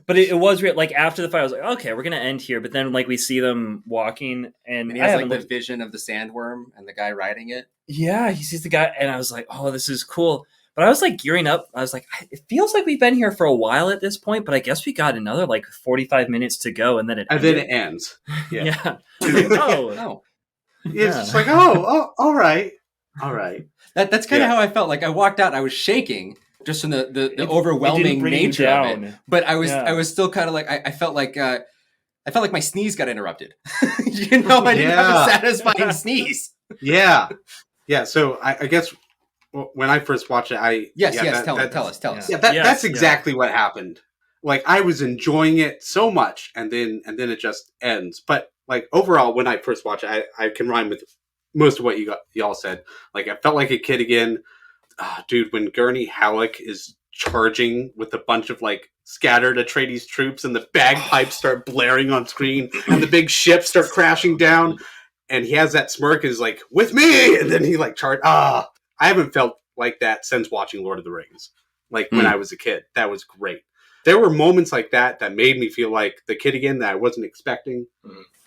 But it was weird. Like after the fight, I was like, okay, we're gonna end here. But then like we see them walking, and And he has like the vision of the sandworm and the guy riding it. Yeah, he sees the guy, and I was like, oh, this is cool. But I was like gearing up. I was like, it feels like we've been here for a while at this point, but I guess we got another like 45 minutes to go, and then it ends. Yeah. Yeah. Oh, Oh, It's just like, oh, all right. that's kind of how I felt. Like I walked out, I was shaking just from the overwhelming nature of it. But I was still kind of like I felt like my sneeze got interrupted. I didn't have a satisfying sneeze. Yeah. So I guess when I first watched it, tell us. Yeah, that's exactly what happened. Like I was enjoying it so much, and then it just ends. But like overall, when I first watched it, I can rhyme with most of what y'all said. Like I felt like a kid again. Dude, when Gurney Halleck is charging with a bunch of like scattered Atreides troops, and the bagpipes start blaring on screen, and the big ships start crashing down, and he has that smirk and is like, with me, and then he like charged. I haven't felt like that since watching Lord of the Rings. Like when I was a kid. That was great. There were moments like that made me feel like the kid again that I wasn't expecting.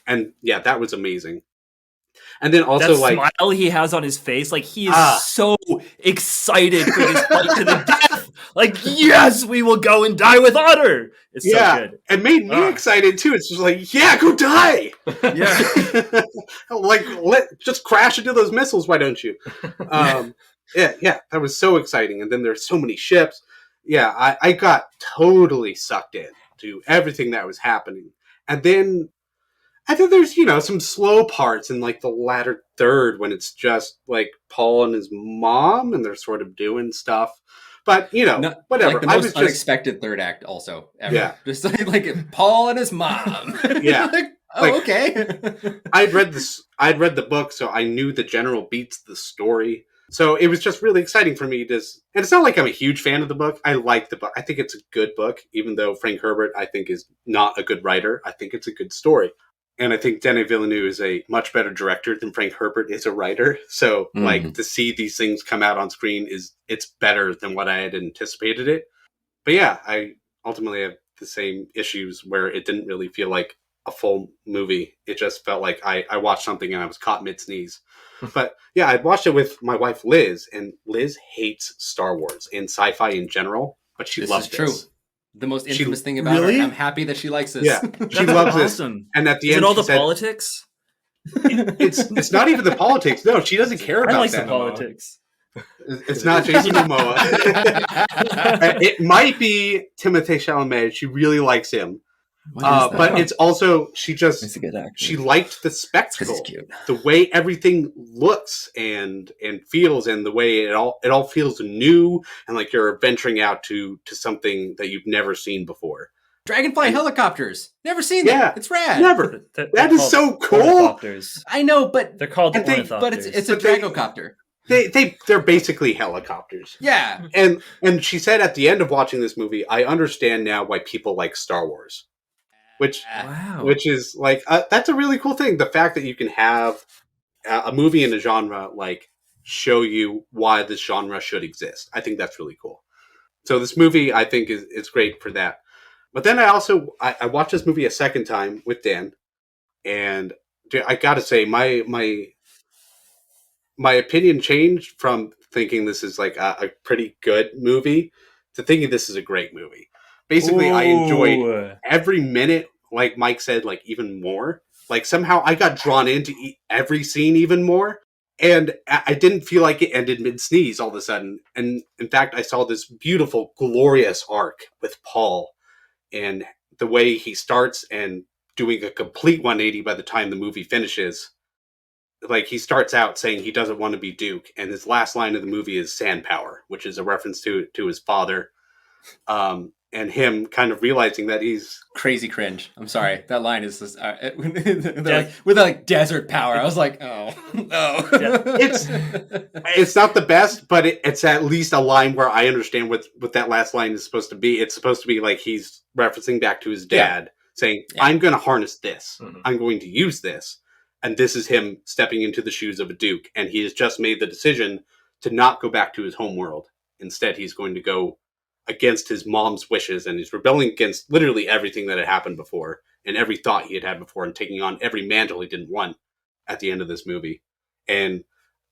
And yeah, that was amazing. And then also that like smile he has on his face, like he is so excited for this fight to the death. Like, yes, we will go and die with honor. It's so good. It made me excited too. It's just like, yeah, go die. Yeah. Like just crash into those missiles, why don't you? Yeah, that was so exciting. And then there's so many ships. Yeah, I got totally sucked in to everything that was happening. And then there's, some slow parts in like the latter third when it's just like Paul and his mom and they're sort of doing stuff. But, whatever. Like the most unexpected third act also ever. Yeah. Just like Paul and his mom. Yeah. Okay. I'd read the book, so I knew the general beats of the story. So it was just really exciting for me and it's not like I'm a huge fan of the book. I like the book. I think it's a good book, even though Frank Herbert, I think, is not a good writer. I think it's a good story. And I think Denis Villeneuve is a much better director than Frank Herbert is a writer. So like to see these things come out on screen it's better than what I had anticipated it. But yeah, I ultimately have the same issues where it didn't really feel like a full movie. It just felt like I watched something and I was caught mid-sneeze. But yeah, I watched it with my wife Liz, and Liz hates Star Wars and sci-fi in general, but she loves this. True. The most infamous thing about her. I'm happy that she likes this. Yeah, she loves awesome. This. And at the Is end, it all the politics? It's not even the politics. No, she doesn't care about I like that. The politics. It's not Jason Momoa. It might be Timothée Chalamet. She really likes him. But it's also she's a good actor. She liked the spectacle, the way everything looks and feels, and the way it all feels new, and like you're venturing out to something that you've never seen before. Dragonfly helicopters. Never seen that. Yeah, it's rad. Never. That is so cool. I know, but they're called ornithopters. But it's a dragocopter. They're basically helicopters. Yeah. And she said at the end of watching this movie, I understand now why people like Star Wars. Which is like that's a really cool thing. The fact that you can have a movie in a genre like show you why this genre should exist. I think that's really cool. So this movie, I think, is great for that. But then I watched this movie a second time with Dan, and I gotta say my opinion changed from thinking this is like a pretty good movie to thinking this is a great movie. Basically, I enjoyed every minute, like Mike said, like even more. Like somehow I got drawn into every scene even more. And I didn't feel like it ended mid-sneeze all of a sudden. And in fact, I saw this beautiful, glorious arc with Paul and the way he starts and doing a complete 180 by the time the movie finishes. Like, he starts out saying he doesn't want to be Duke, and his last line of the movie is sand power, which is a reference to his father. And him kind of realizing that he's crazy cringe. I'm sorry, that line is just, with like desert power. I was like, oh. It's not the best, but it's at least a line where I understand what that last line is supposed to be. It's supposed to be like he's referencing back to his dad, saying, "I'm going to harness this. Mm-hmm. I'm going to use this." And this is him stepping into the shoes of a Duke, and he has just made the decision to not go back to his home world. Instead, he's going to go against his mom's wishes, and he's rebelling against literally everything that had happened before and every thought he had had before, and taking on every mantle he didn't want at the end of this movie. And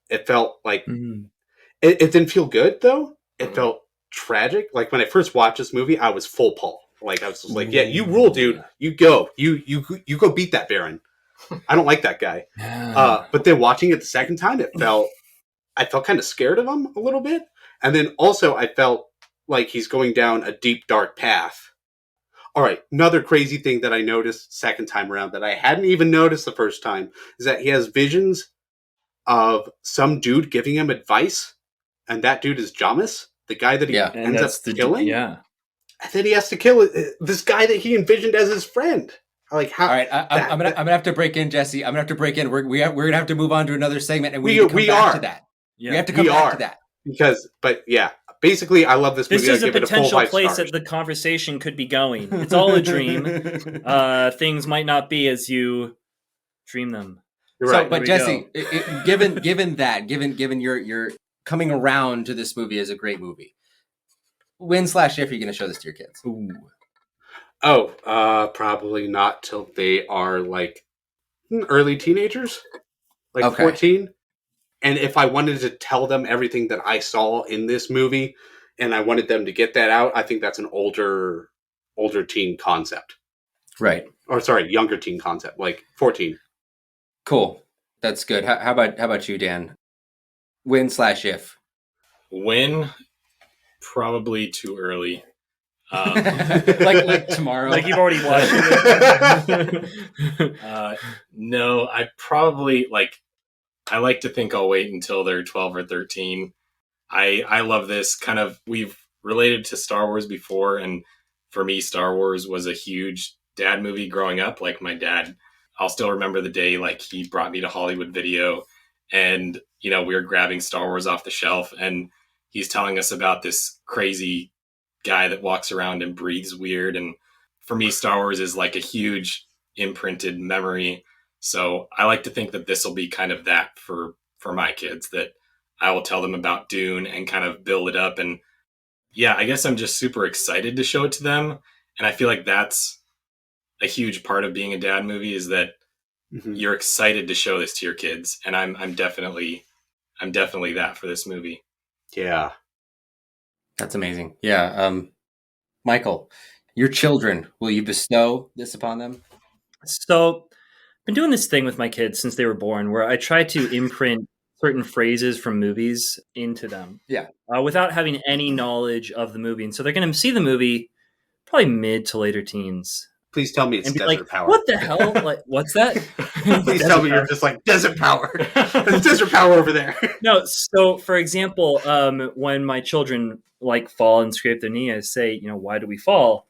it felt like it didn't feel good, though. It felt tragic. Like, when I first watched this movie, I was full Paul. Like, I was just like, yeah, you rule, dude. You go. You go beat that Baron. I don't like that guy. But then watching it the second time, I felt kind of scared of him a little bit. And then also I felt like he's going down a deep, dark path. All right, another crazy thing that I noticed second time around that I hadn't even noticed the first time is that he has visions of some dude giving him advice, and that dude is Jamis, the guy that he ends up killing. Yeah. And then he has to kill this guy that he envisioned as his friend. Like, how? All right, I'm gonna have to break in, Jesse. I'm gonna have to break in. We're gonna have to move on to another segment, and we need to come back to that. Yeah. We have to come back to that but yeah. Basically, I love this movie. This is a potential place that the conversation could be going. It's all a dream. Things might not be as you dream them. You're right. So, but Jesse, given your coming around to this movie as a great movie, when/if are you going to show this to your kids? Ooh. Oh, probably not till they are like early teenagers, like 14. And if I wanted to tell them everything that I saw in this movie and I wanted them to get that out, I think that's an older teen concept. Right. Or sorry, younger teen concept, like 14. Cool. That's good. How about you, Dan? When/if? When? Probably too early. Like tomorrow. Like you've already watched it. No, I probably I like to think I'll wait until they're 12 or 13. I love this kind of, we've related to Star Wars before, and for me, Star Wars was a huge dad movie growing up. Like, my dad, I'll still remember the day, like, he brought me to Hollywood Video, and, we were grabbing Star Wars off the shelf, and he's telling us about this crazy guy that walks around and breathes weird. And for me, Star Wars is like a huge imprinted memory. So I like to think that this will be kind of that for my kids, that I will tell them about Dune and kind of build it up. And yeah, I guess I'm just super excited to show it to them. And I feel like that's a huge part of being a dad movie, is that you're excited to show this to your kids. And I'm definitely that for this movie. Yeah. That's amazing. Yeah. Michael, your children, will you bestow this upon them? So I've been doing this thing with my kids since they were born, where I try to imprint certain phrases from movies into them. Yeah. Without having any knowledge of the movie. And so they're going to see the movie probably mid to later teens. Please tell me it's desert power. What the hell? Like, what's that? Please tell me you're just like, desert power. There's desert power over there. No. So, for example, when my children fall and scrape their knee, I say, why do we fall?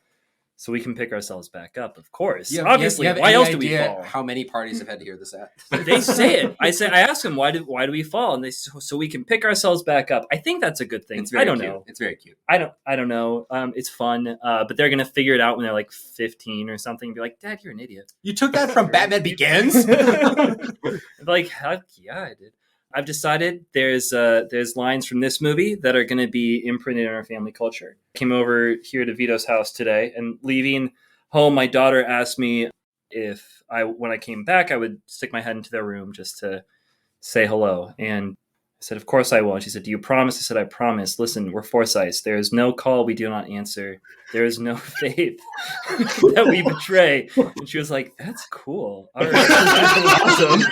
So we can pick ourselves back up, of course. Obviously, why else do we fall? How many parties have had to hear this at? They say it. I ask them, why do we fall? And they so we can pick ourselves back up. I think that's a good thing. I don't know. It's very cute. I don't know. It's fun. But they're gonna figure it out when they're like 15 or something. And be like, Dad, you're an idiot. You took that from Batman Begins? Like, heck yeah, I did. I've decided there's lines from this movie that are going to be imprinted in our family culture. I came over here to Vito's house today, and leaving home, my daughter asked me when I came back, I would stick my head into their room just to say hello. And said, of course I will. And she said, do you promise? I said, I promise. Listen, we're Forsyths. There is no call we do not answer. There is no faith that we betray. And she was like, that's cool. All right. Awesome.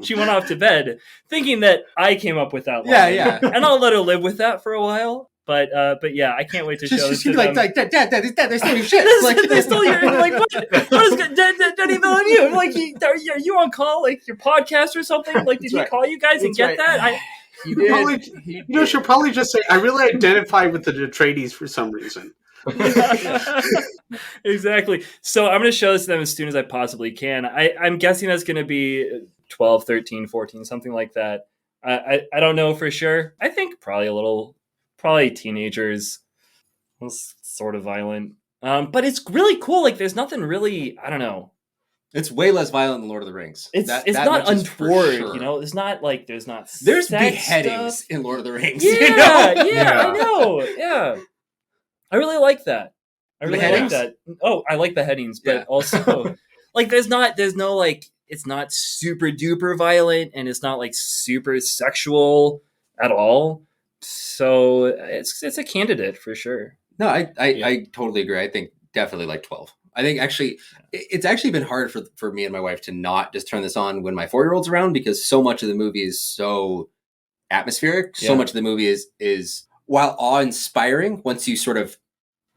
She went off to bed thinking that I came up with that line. Yeah. And I'll let her live with that for a while. But yeah, I can't wait to show this to them. Like, Dad, they stole your shit. They stole your, like, what is Dad even on you? I'm like, are you on call, like your podcast or something? Like, did he call you guys and get that? He did. Probably, she'll probably just say, I really identify with the Atreides for some reason. Exactly. So I'm going to show this to them as soon as I possibly can. I'm guessing that's going to be 12, 13, 14, something like that. I don't know for sure. I think probably teenagers, sort of violent. But it's really cool. Like, there's nothing really, I don't know. It's way less violent than Lord of the Rings. It's not untoward, you know. It's not like there's beheadings stuff in Lord of the Rings. Yeah, you know? yeah, I know. Yeah, I really like that. I really like that. Oh, I like beheadings, but also like it's not super duper violent, and it's not like super sexual at all. So it's a candidate for sure. No, I totally agree. I think definitely like 12. I think actually it's actually been hard for me and my wife to not just turn this on when my 4-year-old's around, because so much of the movie is so atmospheric. So much of the movie is while awe-inspiring, once you sort of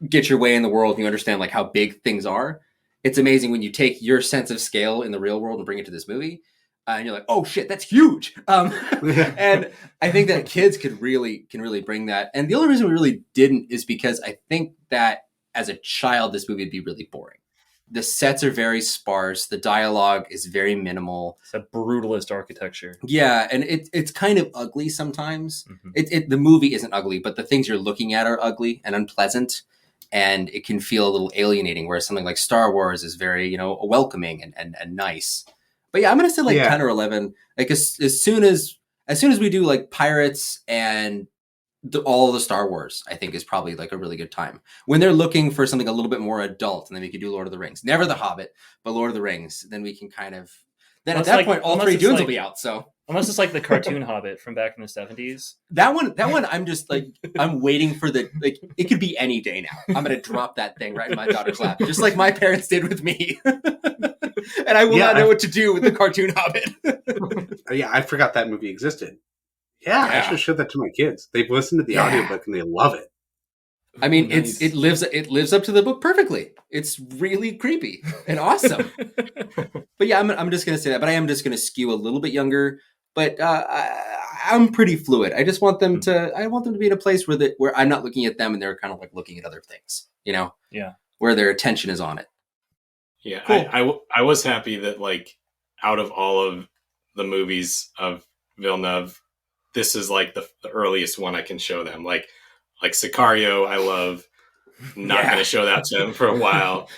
get your way in the world and you understand like how big things are, it's amazing when you take your sense of scale in the real world and bring it to this movie. And you're like, oh shit, that's huge. And I think that kids can really bring that. And the only reason we really didn't is because I think that as a child, this movie would be really boring. The sets are very sparse. The dialogue is very minimal. It's a brutalist architecture. Yeah, and it's kind of ugly sometimes. Mm-hmm. The movie isn't ugly, but the things you're looking at are ugly and unpleasant. And it can feel a little alienating, whereas something like Star Wars is very, welcoming and nice. But yeah, I'm going to say like 10 or 11. Like as soon as we do like Pirates and all of the Star Wars, I think is probably like a really good time. When they're looking for something a little bit more adult, and then we could do Lord of the Rings. Never The Hobbit, but Lord of the Rings. Then we can kind of... Then at that point, all 3 Dunes will be out, so... Unless it's like the cartoon Hobbit from back in the 70s. That one, I'm just like, I'm waiting for it could be any day now. I'm going to drop that thing right in my daughter's lap, just like my parents did with me. And I will not know what to do with the cartoon Hobbit. Yeah, I forgot that movie existed. Yeah, I should show that to my kids. They've listened to the audiobook and they love it. I mean, nice. it lives up to the book perfectly. It's really creepy and awesome. But yeah, I'm just going to say that. But I am just going to skew a little bit younger. But I'm pretty fluid. I just want them to be in a place where I'm not looking at them and they're kind of like looking at other things, where their attention is on it. Yeah, cool. I was happy that like out of all of the movies of Villeneuve, this is like the earliest one I can show them. Like Sicario, I love. Not going to show that to them for a while.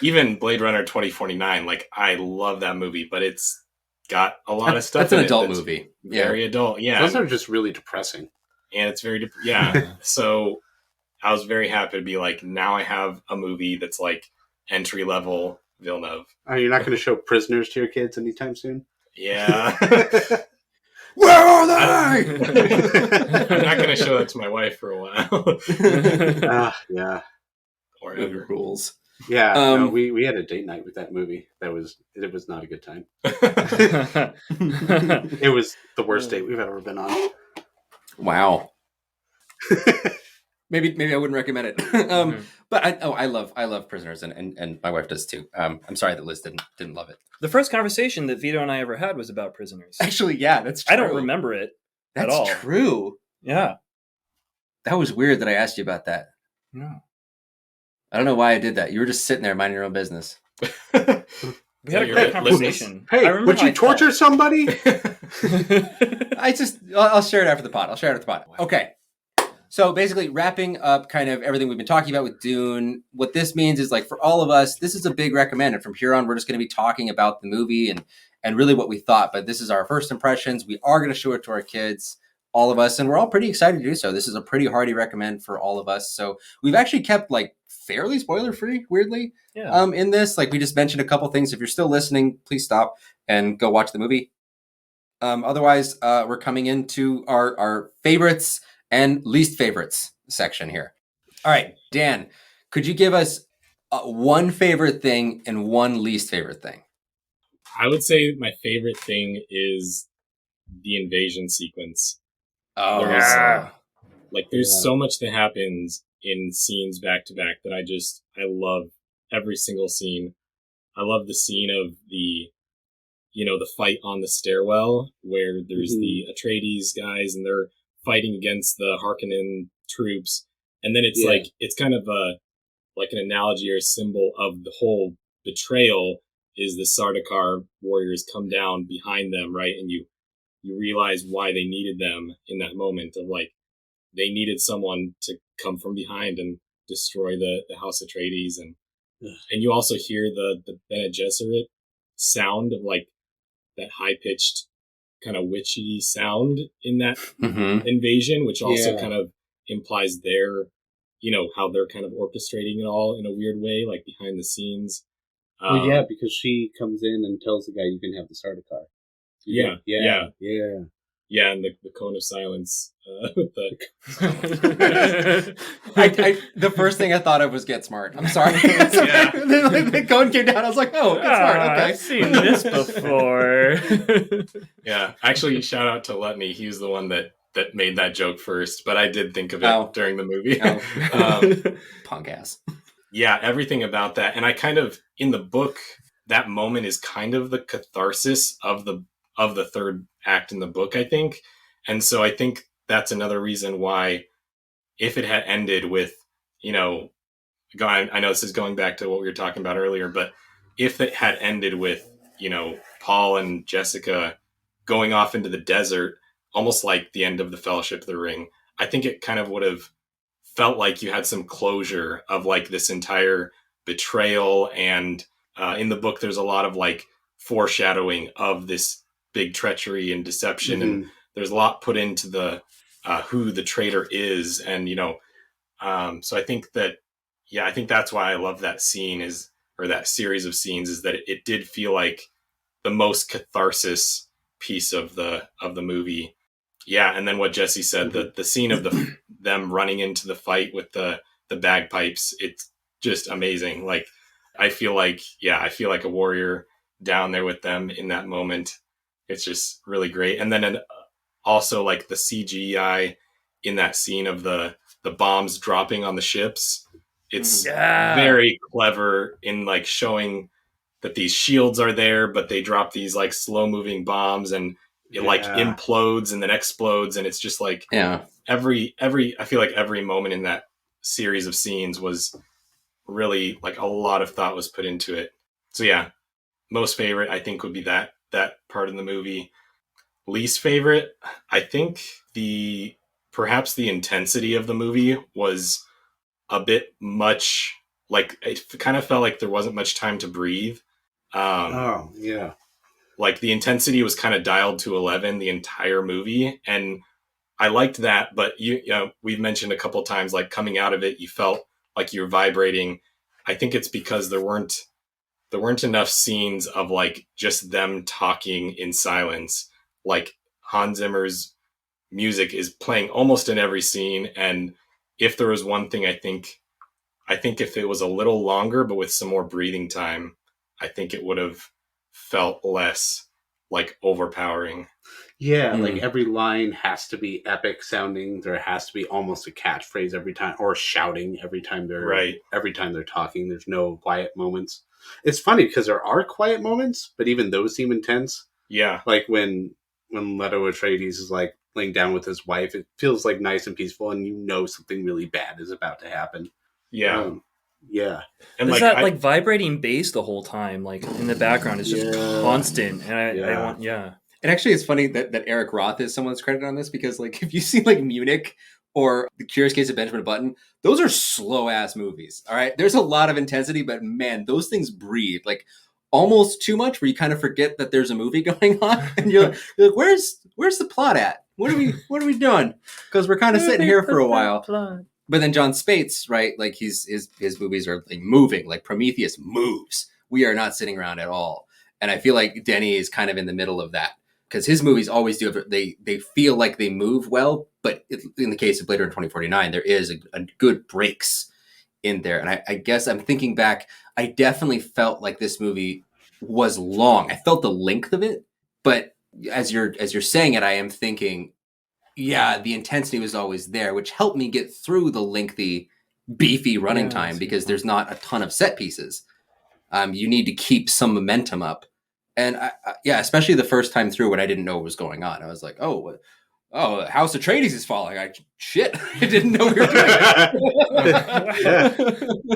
Even Blade Runner 2049, like I love that movie, but it's got a lot of stuff. That's an adult movie. Very adult. Yeah. Those are just really depressing. And it's very, So I was very happy to be like, now I have a movie that's like entry level Villeneuve. Oh, you're not going to show Prisoners to your kids anytime soon? Yeah. Where are they? I'm not going to show that to my wife for a while. Yeah. Or ever. Rules. Yeah, we had a date night with that movie. It was not a good time. It was the worst date we've ever been on. Wow. Maybe I wouldn't recommend it. But I love Prisoners, and my wife does too. I'm sorry that Liz didn't love it. The first conversation that Vito and I ever had was about Prisoners. Actually, yeah, that's true. I don't remember it at all. That's true. Yeah. That was weird that I asked you about that. No. I don't know why I did that. You were just sitting there minding your own business. We had a great conversation. Hey, would you torture somebody? I'll share it after the pod. Okay. So basically wrapping up kind of everything we've been talking about with Dune, what this means is like for all of us, this is a big recommend. And from here on, we're just going to be talking about the movie and really what we thought. But this is our first impressions. We are going to show it to our kids, all of us, and we're all pretty excited to do so. This is a pretty hearty recommend for all of us. So we've actually kept like fairly spoiler free, weirdly, in this. Like we just mentioned a couple things. If you're still listening, please stop and go watch the movie. Otherwise, we're coming into our favorites and least favorites section here. All right, Dan, could you give us one favorite thing and one least favorite thing? I would say my favorite thing is the invasion sequence. Oh, There's so much that happens in scenes back to back that I love every single scene. I love the scene of the fight on the stairwell where there's the Atreides guys and they're fighting against the Harkonnen troops. And then it's it's kind of like an analogy or a symbol of the whole betrayal is the Sardaukar warriors come down behind them, right? And you realize why they needed them in that moment of they needed someone to come from behind and destroy the House Atreides. And you also hear the Bene Gesserit sound of that high-pitched kind of witchy sound in that invasion, which also kind of implies their, how they're kind of orchestrating it all in a weird way, behind the scenes. Because she comes in and tells the guy you can have the Sardaukar. Yeah, and the cone of silence with the. The first thing I thought of was Get Smart. I'm sorry. The cone came down. I was like, oh, Get Smart. Okay, I've seen this before. Yeah, actually, shout out to Letney. He was the one that made that joke first, but I did think of it during the movie. Punk ass. Yeah, everything about that, and I kind of in the book that moment is kind of the catharsis of the third act in the book, I think. And so I think that's another reason why if it had ended with, I know this is going back to what we were talking about earlier, but if it had ended with, Paul and Jessica going off into the desert, almost like the end of the Fellowship of the Ring, I think it kind of would have felt like you had some closure of this entire betrayal. And in the book, there's a lot of foreshadowing of this big treachery and deception, and there's a lot put into the who the traitor is, and so I think I think that's why I love that scene or that series of scenes is that it did feel like the most catharsis piece of the movie. And then what Jesse said, the scene of them running into the fight with the bagpipes, it's just amazing. I feel like a warrior down there with them in that moment. It's just really great. And then also the CGI in that scene of the bombs dropping on the ships. It's very clever in like that these shields are there, but they drop these like slow moving bombs and it like implodes and then explodes. And it's just like every, I feel like every moment in that series of scenes was really like a lot of thought was put into it. So yeah, most favorite I think would be that part of the movie. Least favorite, I think perhaps the intensity of the movie was a bit much. Like it kind of felt like there wasn't much time to breathe. Like the intensity was kind of dialed to 11 the entire movie, and I liked that. But you know, we've mentioned a couple of times, like coming out of it, you felt like you were vibrating. I think it's because there weren't enough scenes of like just them talking in silence. Like Hans Zimmer's music is playing almost in every scene, and if there was one thing, I think if it was a little longer, but with some more breathing time, I think it would have felt less like overpowering. Yeah, like every line has to be epic sounding. There has to be almost a catchphrase every time, or shouting every time they're talking. There's no quiet moments. It's funny because there are quiet moments, but even those seem intense. Yeah, like when Leto Atreides is like laying down with his wife, it feels like nice and peaceful, and you know something really bad is about to happen. Yeah. And there's that like vibrating bass the whole time, like in the background. It's just constant. And I want. And actually, it's funny that Eric Roth is someone's credited on this, because like if you see like Munich or The Curious Case of Benjamin Button, those are slow ass movies. All right, there's a lot of intensity, but man, those things breathe like almost too much, where you kind of forget that there's a movie going on, and you're like, where's the plot at? What are we doing? Because we're kind of sitting here for a while. But then John Spates, right? Like his movies are like moving, like Prometheus moves. We are not sitting around at all. And I feel like Denny is kind of in the middle of that because his movies always do. They feel like they move well, but in the case of Blade Runner 2049, there is a good breaks in there. And I guess I'm thinking back, I definitely felt like this movie was long. I felt the length of it, but as you're saying it, I am thinking, yeah, the intensity was always there, which helped me get through the lengthy, beefy running time because there's not a ton of set pieces. You need to keep some momentum up. And especially the first time through when I didn't know what was going on. I was like, oh, House Atreides is falling. Shit, I didn't know we were doing it.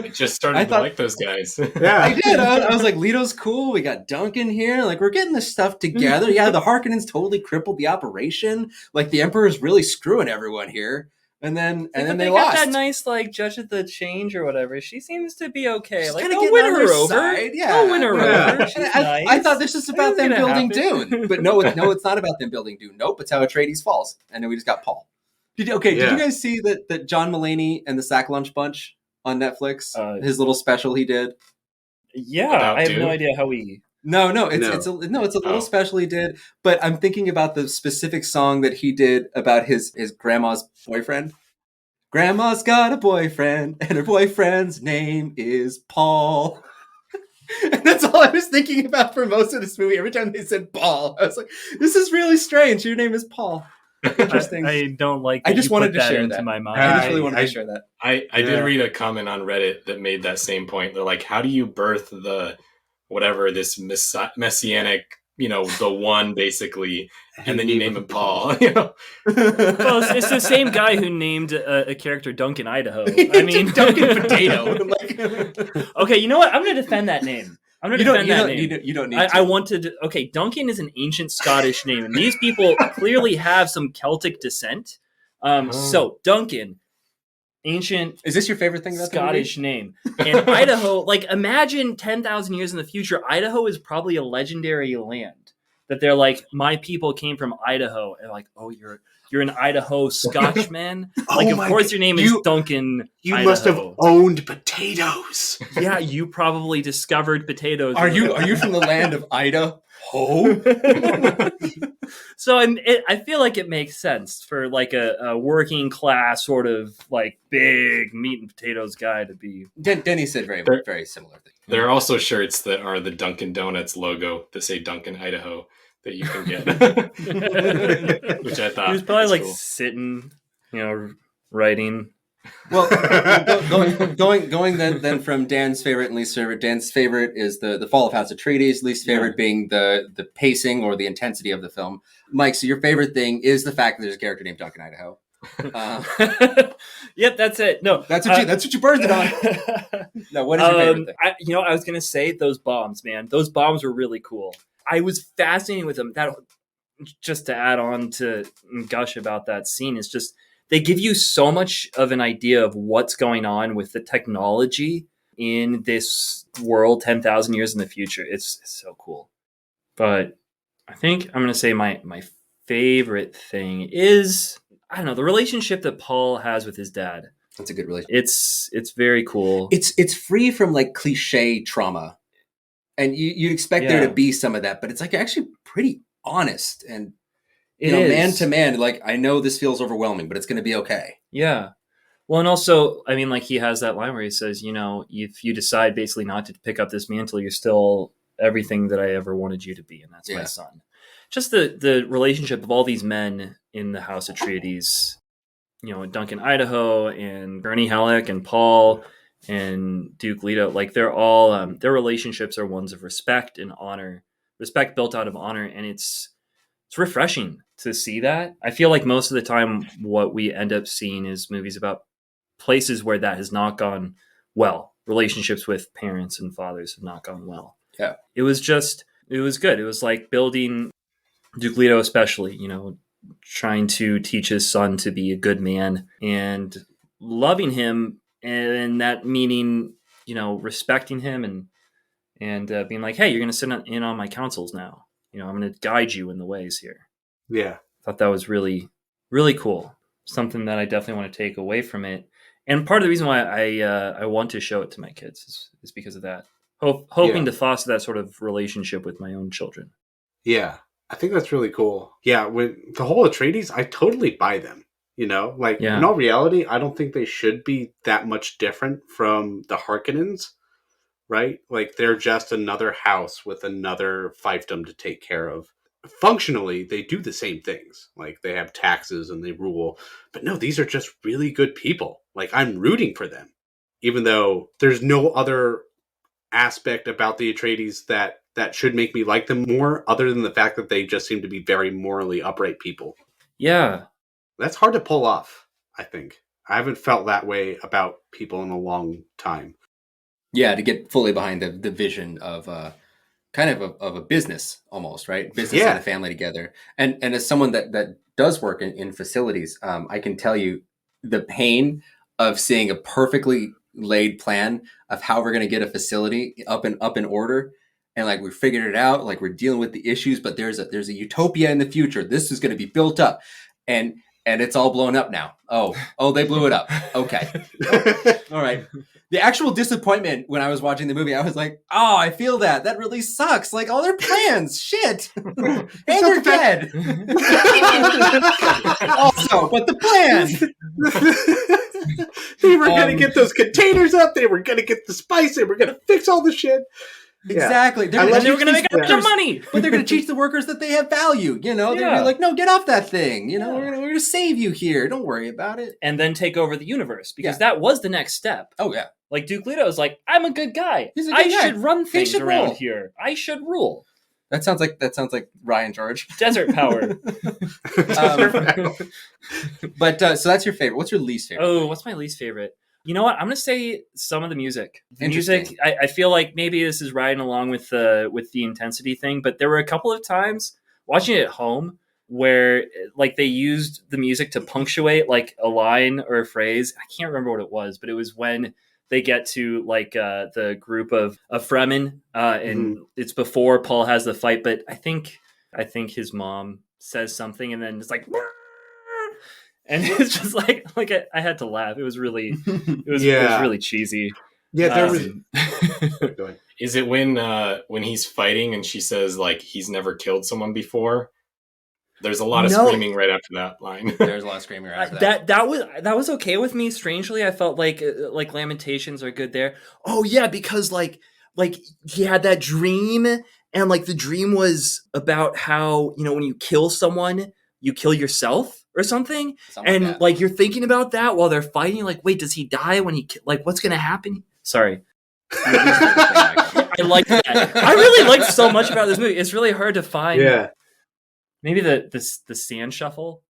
I just started to like those guys. Yeah, I did. I was like, Leto's cool. We got Duncan here. Like, we're getting this stuff together. Yeah, the Harkonnens totally crippled the operation. Like, the Emperor's really screwing everyone here. And then they got lost. that nice like judge of the change or whatever. She seems to be okay. She's like, kinda go getting win on her their over. side. Yeah, Go win her over. She's nice. I thought this was about them It's gonna building happen. Dune, but no, it's not about them building Dune. Nope, it's how Atreides falls, and then we just got Paul. Did you guys see that John Mulaney and the Sack Lunch Bunch on Netflix? His little special he did. Yeah, About I have Dune? no idea how we. No, it's a little special he did. But I'm thinking about the specific song that he did about his grandma's boyfriend. Grandma's got a boyfriend, and her boyfriend's name is Paul. And that's all I was thinking about for most of this movie. Every time they said Paul, I was like, "This is really strange. Your name is Paul." Interesting. I don't like. I just wanted to that share into that. my mind. I just really wanted to share that. I did read a comment on Reddit that made that same point. They're like, how do you birth the whatever this messianic, the one basically, and then you name him Paul. Well, it's the same guy who named a character Duncan Idaho. I mean, Duncan Potato. Okay, you know what? I'm going to defend that name. I'm going to defend that name. You don't need I to. wanted. Okay, Duncan is an ancient Scottish name, and these people clearly have some Celtic descent. So Duncan, ancient. Is this your favorite thing about Scottish name? And Idaho, like, imagine 10,000 years in the future, Idaho is probably a legendary land. That they're like, my people came from Idaho, and like, oh, you're an Idaho Scotchman. Like, of course, your name is Duncan. You Idaho. must have owned potatoes. Yeah, you probably discovered potatoes. Are you from the land of Idaho? So I feel like it makes sense for like a working class sort of like big meat and potatoes guy to be. Denny said very very similar thing. There are also shirts that are the Dunkin' Donuts logo that say Duncan, Idaho that you can get. Which I thought He was probably like cool. sitting, writing. Well, going then from Dan's favorite and least favorite. Dan's favorite is the Fall of House Atreides. Least favorite being the pacing or the intensity of the film. Mike, so your favorite thing is the fact that there's a character named Duncan Idaho. Yep, that's it. No, that's what you burned it on. No, what is your favorite thing? I was gonna say those bombs, man. Those bombs were really cool. I was fascinated with them. That, just to add on to gush about that scene, is just they give you so much of an idea of what's going on with the technology in this world 10,000 years in the future. It's so cool. But I think I'm gonna say my favorite thing is, I don't know, the relationship that Paul has with his dad. That's a good relationship. It's very cool. It's free from like cliche trauma, and you'd expect there to be some of that, but it's like actually pretty honest and man to man. Like, I know this feels overwhelming, but it's going to be okay. Yeah. Well, and also, I mean, like, he has that line where he says, if you decide basically not to pick up this mantle, you're still everything that I ever wanted you to be, and that's my son. Just the relationship of all these men in the House Atreides, Duncan Idaho and Gurney Halleck and Paul and Duke Leto, like, they're all their relationships are ones of respect and honor, respect built out of honor, and it's refreshing to see that. I feel like most of the time what we end up seeing is movies about places where that has not gone well. Relationships with parents and fathers have not gone well. Yeah. It was good. It was like building Duke Leto, especially, trying to teach his son to be a good man and loving him, and that meaning, respecting him and being like, hey, you're going to sit in on my counsels now. I'm going to guide you in the ways here. Yeah. I thought that was really, really cool. Something that I definitely want to take away from it. And part of the reason why I want to show it to my kids is because of that. Hoping to foster that sort of relationship with my own children. Yeah. I think that's really cool. Yeah, with the whole Atreides, I totally buy them. You know, like Yeah. in all reality, I don't think they should be that much different from the Harkonnens, right? Like they're just another house with another fiefdom to take care of. Functionally, they do the same things. Like they have taxes and they rule. But no, these are just really good people. Like I'm rooting for them. Even though there's no other aspect about the Atreides that should make me like them more, other than the fact that they just seem to be very morally upright people. Yeah. That's hard to pull off, I think. I haven't felt that way about people in a long time. Yeah, to get fully behind the vision of of a business almost, right? Business and a family together. And as someone that does work in facilities, I can tell you the pain of seeing a perfectly laid plan of how we're going to get a facility up in order. And like we figured it out, like we're dealing with the issues, but there's a utopia in the future. This is going to be built up. And it's all blown up now. Oh, they blew it up. Okay. All right. The actual disappointment when I was watching the movie, I was like, oh, I feel that. That really sucks. Like all their plans. Shit. And they're dead. Also, but the plan. They were going to get those containers up. They were going to get the spice. They were going to fix all the shit. Exactly. They were going to make a bunch of money. But they're going to teach the workers that they have value. You know, they're gonna be like, no, get off that thing. You know, we're going to save you here. Don't worry about it. And then take over the universe, because that was the next step. Oh, yeah. Like Duke Leto is like, I'm a good guy. He's a good guy. Should run things around rule. here. I should rule. That sounds like Ryan George. Desert power. But so that's your favorite. What's your least favorite? Oh, what's my least favorite? You know what? I'm gonna say some of the music. The music. I feel like maybe this is riding along with the intensity thing, but there were a couple of times watching it at home where like they used the music to punctuate like a line or a phrase. I can't remember what it was, but it was when they get to like the group of Fremen, and it's before Paul has the fight. But I think his mom says something, and then it's like, and it's just like I had to laugh. It was really it was really cheesy. Yeah, there was. Go ahead. Is it when he's fighting and she says like he's never killed someone before? There's a lot of screaming right after that line. There's a lot of screaming right after that. That was okay with me. Strangely, I felt like Lamentations are good there. Oh yeah, because like he had that dream, and like the dream was about how, you know, when you kill someone, you kill yourself or something, and like you're thinking about that while they're fighting. Like, wait, does he die when he like? What's gonna happen? Sorry. I like that. I really liked so much about this movie. It's really hard to find. Yeah. Maybe the sand shuffle.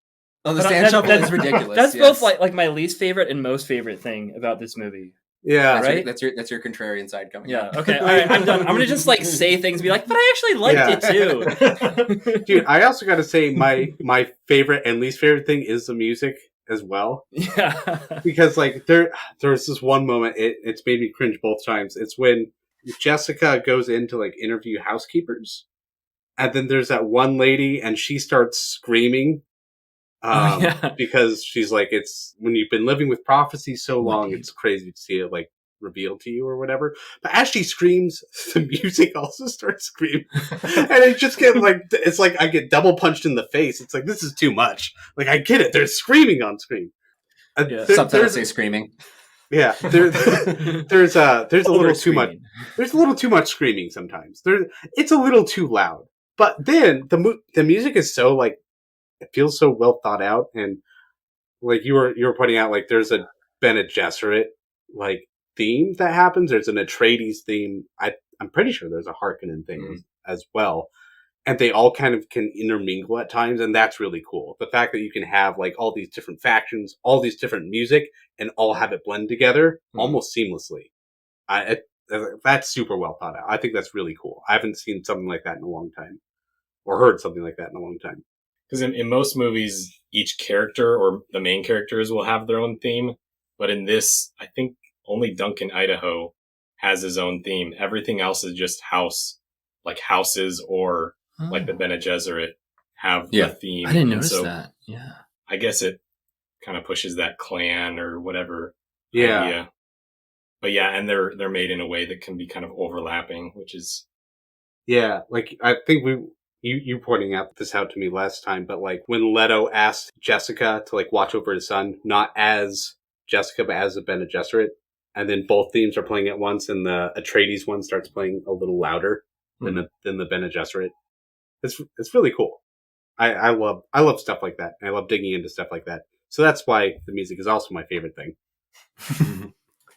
Oh, the sand shuffle is ridiculous. That's both like my least favorite and most favorite thing about this movie. Yeah, right. That's your contrarian side coming. Yeah. Okay. All right. I'm done. I'm gonna just like say things and be like, but I actually liked it too. Dude, I also got to say my favorite and least favorite thing is the music as well. Yeah. Because like there's this one moment it's made me cringe both times. It's when Jessica goes in to like interview housekeepers. And then there's that one lady, and she starts screaming because she's like, it's when you've been living with prophecy so long, it's crazy to see it like revealed to you or whatever. But as she screams, the music also starts screaming, and I just get like, it's like I get double punched in the face. It's like, this is too much. Like I get it, they're screaming on screen. Subtitles say screaming. Yeah, there's a little too much. There's a little too much screaming sometimes. It's a little too loud. But then the music is so like, it feels so well thought out, and like you were pointing out, like there's a Bene Gesserit like theme that happens. There's an Atreides theme. I'm pretty sure there's a Harkonnen thing as well, and they all kind of can intermingle at times, and that's really cool. The fact that you can have like all these different factions, all these different music, and all have it blend together almost seamlessly. That's super well thought out. I think that's really cool. I haven't seen something like that in a long time, or heard something like that in a long time. Because in most movies, each character or the main characters will have their own theme. But in this, I think only Duncan, Idaho has his own theme. Everything else is just houses or like the Bene Gesserit have the theme. I didn't notice that. Yeah. I guess it kind of pushes that clan or whatever idea. But yeah, and they're made in a way that can be kind of overlapping, which is... Yeah, like I think you pointing out this out to me last time, but like when Leto asked Jessica to like watch over his son, not as Jessica, but as a Bene Gesserit, and then both themes are playing at once, and the Atreides one starts playing a little louder than the Bene Gesserit. It's really cool. I love stuff like that. And I love digging into stuff like that. So that's why the music is also my favorite thing.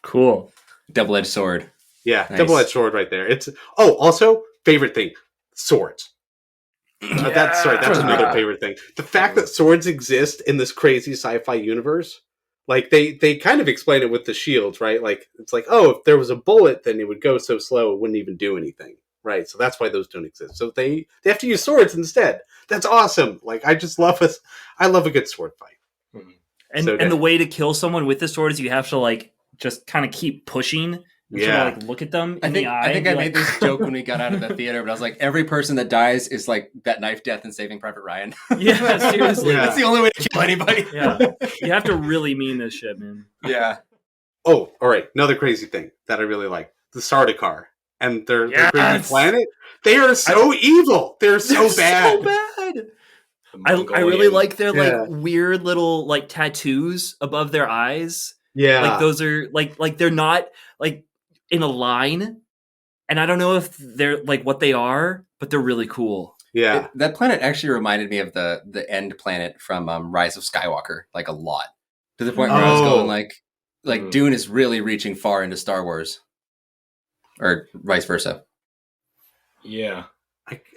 Cool. Double-edged sword. Yeah, Nice. double-edged sword right there. Also favorite thing, swords. That's another favorite thing. The fact that swords exist in this crazy sci-fi universe, like they kind of explain it with the shields, right? Like it's like, oh, if there was a bullet, then it would go so slow it wouldn't even do anything, right? So that's why those don't exist. So they have to use swords instead. That's awesome. Like I love a good sword fight. And the way to kill someone with the sword is you have to like just kind of keep pushing. And sort of, like look at them in the eye. I think I made this joke when we got out of the theater, but I was like, every person that dies is like that knife death in Saving Private Ryan. Yeah, seriously. That's the only way to kill anybody. Yeah. You have to really mean this shit, man. Yeah. Oh, all right. Another crazy thing that I really like. The Sardaukar and their crazy planet. They are so evil. They're so bad. So bad. I really like their like weird little like tattoos above their eyes. Yeah. Like those are like they're not like in a line, and I don't know if they're like what they are, but they're really cool. Yeah, that planet actually reminded me of the end planet from Rise of Skywalker, like a lot, to the point where I was going like Dune is really reaching far into Star Wars, or vice versa. Yeah,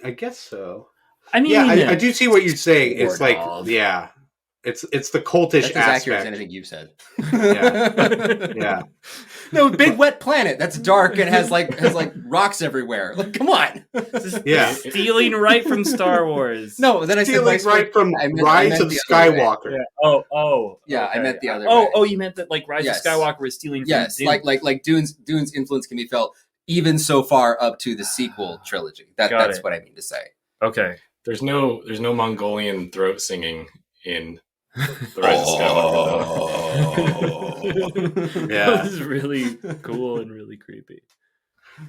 I guess so. I mean, yeah, I do see what you're saying. It's like, dog. yeah, it's the cultish That's as aspect. accurate as anything you've said. Yeah. No, big wet planet that's dark and has like rocks everywhere. Like, come on. Yeah. Stealing right from Star Wars. No, then I said Stealing right from Rise of Skywalker. Yeah. Oh. Yeah, okay. I meant the other way. Oh, you meant that like Rise of Skywalker was stealing from Dune. like Dune's influence can be felt even so far up to the sequel trilogy. That's what I mean to say. Okay. There's no Mongolian throat singing in the Rise of Skywalker, though. Yeah. This is really cool and really creepy.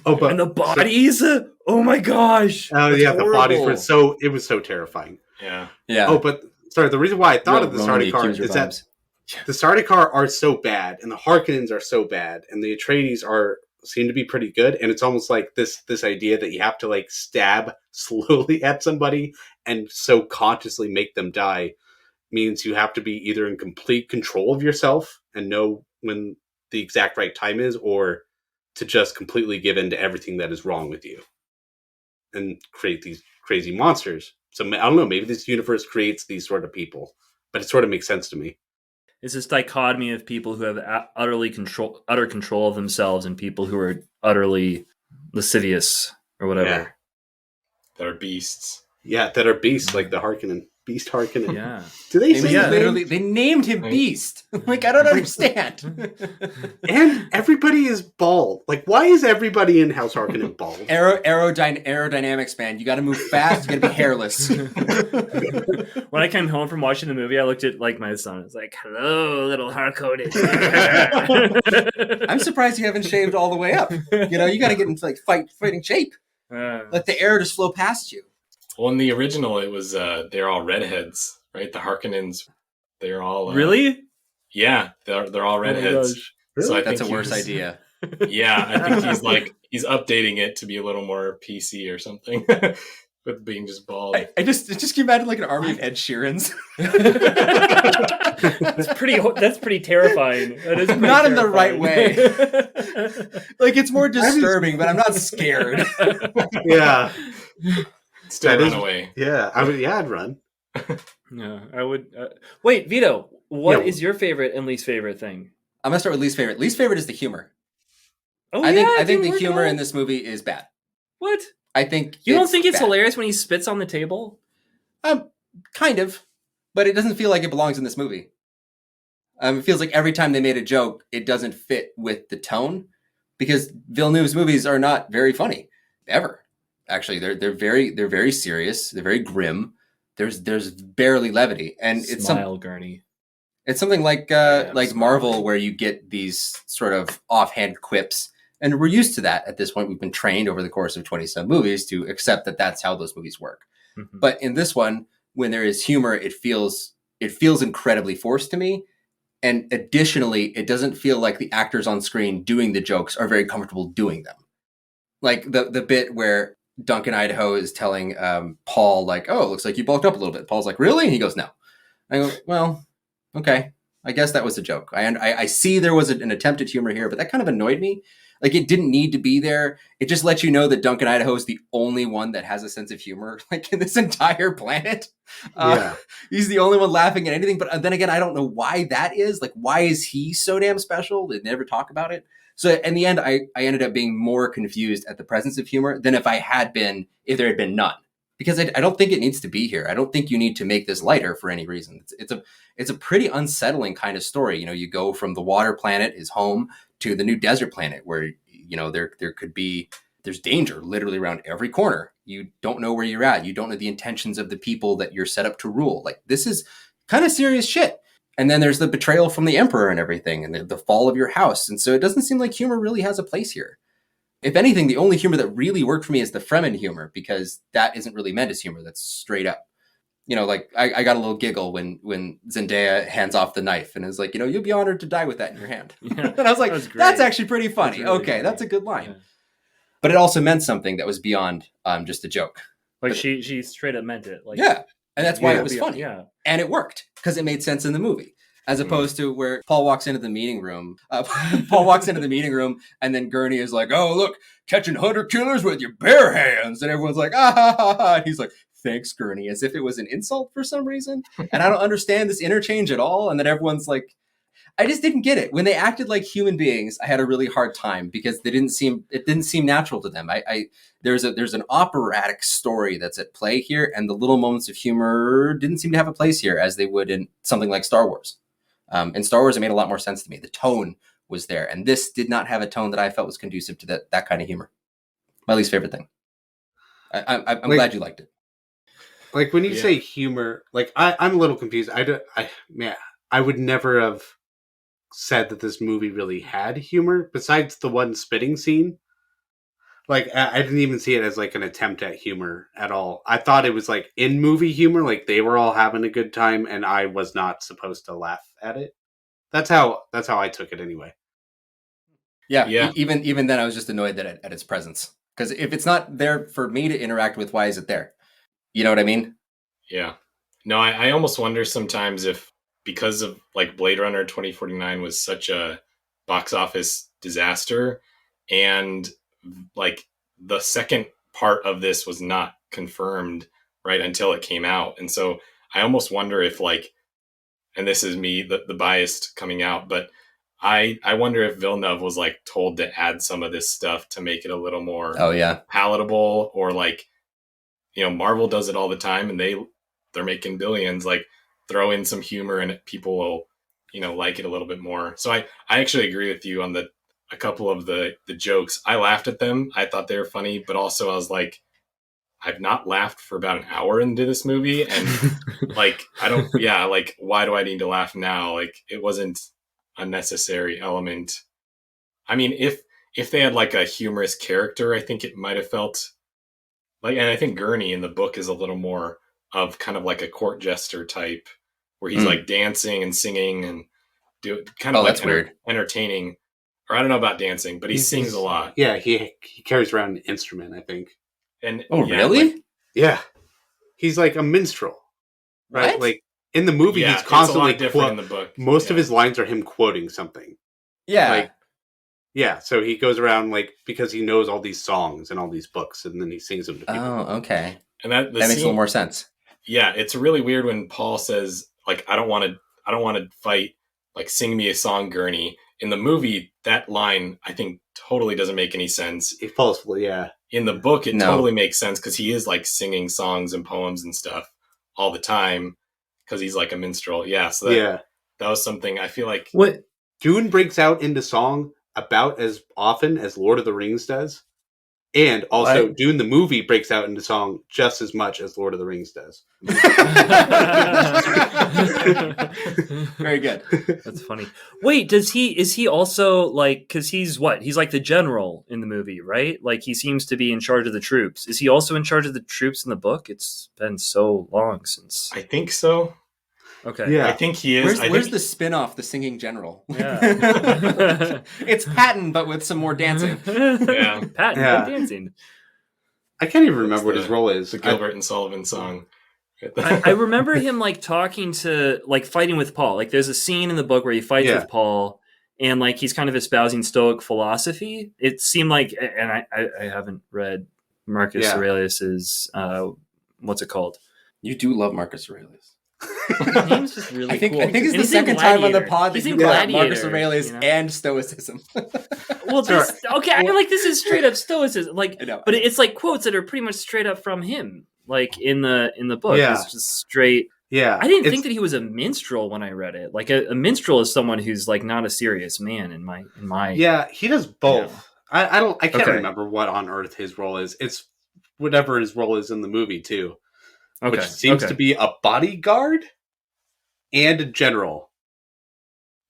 Oh, but and the bodies! Oh my gosh! Oh yeah, horrible. the bodies were it was so terrifying. Yeah. Oh, but sorry, the reason why I thought of the Sardaukar is that the Sardaukar are so bad, and the Harkonnens are so bad, and the Atreides seem to be pretty good, and it's almost like this idea that you have to like stab slowly at somebody and so consciously make them die means you have to be either in complete control of yourself and know when the exact right time is, or to just completely give in to everything that is wrong with you and create these crazy monsters. So I don't know, maybe this universe creates these sort of people, but it sort of makes sense to me. It's this dichotomy of people who have utter control of themselves and people who are utterly lascivious or whatever. Yeah. That are beasts. Yeah, that are beasts, like the Harkonnen. Beast Harkonnen. Yeah. Do they say his name? They named him Beast. Like, I don't understand. And everybody is bald. Like, why is everybody in House Harkonnen bald? Aerodynamics, man. You got to move fast. You got to be hairless. When I came home from watching the movie, I looked at like my son. It's like, "Hello, little Harkonnen." I'm surprised you haven't shaved all the way up. You know, you got to get into like fighting shape. Let the air just flow past you. Well, in the original, it was they're all redheads, right? The Harkonnens, they're all really. Yeah, they're all redheads. Really? So I That's think a worse idea. Yeah, I think he's updating it to be a little more PC or something, with being just bald. I just can imagine like an army of Ed Sheerans. That's pretty terrifying. That is not in the right way. Like, it's more disturbing, but I'm not scared. Yeah. Still run away. Yeah, I'd run. Yeah, I would. Wait, Vito, what is your favorite and least favorite thing? I'm gonna start with least favorite. Least favorite is the humor. Oh, I think the humor in this movie is bad. What? I think you don't think it's bad. hilarious when he spits on the table? Kind of, but it doesn't feel like it belongs in this movie. It feels like every time they made a joke, it doesn't fit with the tone, because Villeneuve's movies are not very funny ever. Actually, they're very serious. They're very grim. There's barely levity, and Gurney. It's something like Marvel, where you get these sort of offhand quips, and we're used to that at this point. We've been trained over the course of 20-some movies to accept that that's how those movies work. Mhm. But in this one, when there is humor, it feels incredibly forced to me. And additionally, it doesn't feel like the actors on screen doing the jokes are very comfortable doing them. Like the bit where Duncan Idaho is telling Paul, like, "Oh, it looks like you bulked up a little bit." Paul's like, "Really?" And he goes, "No." I go, "Well, okay. I guess that was a joke. I see there was an attempt at humor here, but that kind of annoyed me. Like, it didn't need to be there. It just lets you know that Duncan Idaho is the only one that has a sense of humor, like, in this entire planet. Yeah. He's the only one laughing at anything. But then again, I don't know why that is. Like, why is he so damn special? They never talk about it. So in the end, I ended up being more confused at the presence of humor than if there had been none. Because I don't think it needs to be here. I don't think you need to make this lighter for any reason. It's a pretty unsettling kind of story. You know, you go from the water planet, his home, to the new desert planet where, you know, there's danger literally around every corner. You don't know where you're at. You don't know the intentions of the people that you're set up to rule. Like, this is kind of serious shit. And then there's the betrayal from the emperor and everything, and the fall of your house. And so it doesn't seem like humor really has a place here. If anything, the only humor that really worked for me is the Fremen humor, because that isn't really meant as humor. That's straight up. You know, like, I got a little giggle when Zendaya hands off the knife and is like, you know, you'll be honored to die with that in your hand. Yeah, and I was like, that's actually pretty funny. That's really okay, funny. that's a good line. Yeah. But it also meant something that was beyond just a joke. Like, But- she straight up meant it. Like, Yeah. And that's why Yeah. it was funny. Yeah. And it worked because it made sense in the movie. As opposed to where Paul walks into the meeting room. Paul walks into the meeting room, and then Gurney is like, "Oh, look, catching hunter killers with your bare hands," and everyone's like, "Ah ha ha ha!" And he's like, "Thanks, Gurney," as if it was an insult for some reason. And I don't understand this interchange at all. And then everyone's like, I just didn't get it when they acted like human beings. I had a really hard time because it didn't seem natural to them. There's an operatic story that's at play here, and the little moments of humor didn't seem to have a place here as they would in something like Star Wars. In Star Wars, it made a lot more sense to me. The tone was there, and this did not have a tone that I felt was conducive to that kind of humor. My least favorite thing. I'm Like- glad you liked it. Like, when you Yeah. say humor, like, I'm a little confused. I would never have said that this movie really had humor besides the one spitting scene. Like, I didn't even see it as like an attempt at humor at all. I thought it was like in movie humor, like they were all having a good time and I was not supposed to laugh at it. That's how I took it anyway. Yeah. Yeah. Even then, I was just annoyed at its presence, because if it's not there for me to interact with, why is it there? You know what I mean? Yeah. No, I almost wonder sometimes if, because of like Blade Runner 2049 was such a box office disaster, and like the second part of this was not confirmed right until it came out. And so I almost wonder if, like, and this is me, the biased coming out, but I wonder if Villeneuve was like told to add some of this stuff to make it a little more Oh yeah. palatable, or like, you know, Marvel does it all the time and they're making billions, like throw in some humor and people will, you know, like it a little bit more. So I actually agree with you on a couple of the jokes. I laughed at them. I thought they were funny, but also I was like, I've not laughed for about an hour into this movie. And like, like, why do I need to laugh now? Like, it wasn't a necessary element. I mean, if they had like a humorous character, I think it might have felt like, and I think Gurney in the book is a little more of kind of like a court jester type, where he's like dancing and singing and do kind of like that's weird. entertaining. Or I don't know about dancing, but he sings a lot. Yeah, he carries around an instrument, I think. And Oh yeah, really? like, Yeah. He's like a minstrel. Right? What? Like, in the movie, yeah, he's constantly it's a lot different in the book. most of Yeah. his lines are him quoting something. Yeah. Like, yeah, so he goes around, like, because he knows all these songs and all these books, and then he sings them to people. Oh, okay. And that That makes a little more sense. Yeah, it's really weird when Paul says, like, I don't want to fight, like, sing me a song, Gurney. In the movie, that line, I think, totally doesn't make any sense. He falls, yeah. In the book, it No. totally makes sense because he is, like, singing songs and poems and stuff all the time because he's, like, a minstrel. Yeah, so that was something I feel like... What? Dune breaks out into song about as often as Lord of the Rings does. And also, What? Dune the movie breaks out into song just as much as Lord of the Rings does. Very good. That's funny. Wait, is he also like, because he's like the general in the movie, right? Like he seems to be in charge of the troops. Is he also in charge of the troops in the book? It's been so long since. I think so. Okay. Yeah. I think he is. Where's the spin-off, The Singing General? Yeah. It's Patton, but with some more dancing. Yeah. Patton, Yeah. good dancing. I can't even remember what his role is. The Gilbert and Sullivan song. I remember him like talking to, like, fighting with Paul. Like there's a scene in the book where he fights with Paul, and like he's kind of espousing Stoic philosophy. It seemed like, and I haven't read Marcus Aurelius's what's it called? You do love Marcus Aurelius. His name's just really cool. I think it's And the he's in second time on the Gladiator. pod that He's you in got Gladiator, Marcus Aurelius you know? and Stoicism. Well, okay, I mean, like this is straight up Stoicism, like, I know. but it's like quotes that are pretty much straight up from him, like in the book. Yeah. It's just straight. Yeah. I didn't think that he was a minstrel when I read it. Like a minstrel is someone who's like not a serious man in my. Yeah, he does both. I can't Okay. remember what on earth his role is. It's whatever his role is in the movie too. Okay. Which seems to be a bodyguard and a general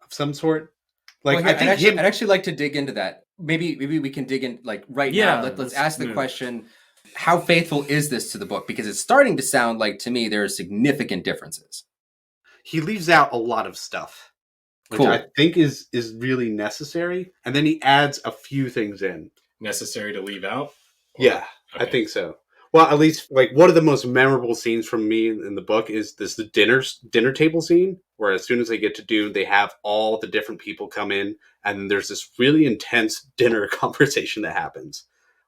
of some sort. Like, Well, I think I'd actually like to dig into that. Maybe we can dig in like right now. Let's ask the question: how faithful is this to the book? Because it's starting to sound like to me there are significant differences. he leaves out a lot of stuff, which Cool. I think is really necessary, and then he adds a few things in. Necessary to leave out? Yeah, Okay. I think so. Well, at least like one of the most memorable scenes from me in the book is the dinner table scene, where as soon as they get to Dune, they have all the different people come in, and there's this really intense dinner conversation that happens.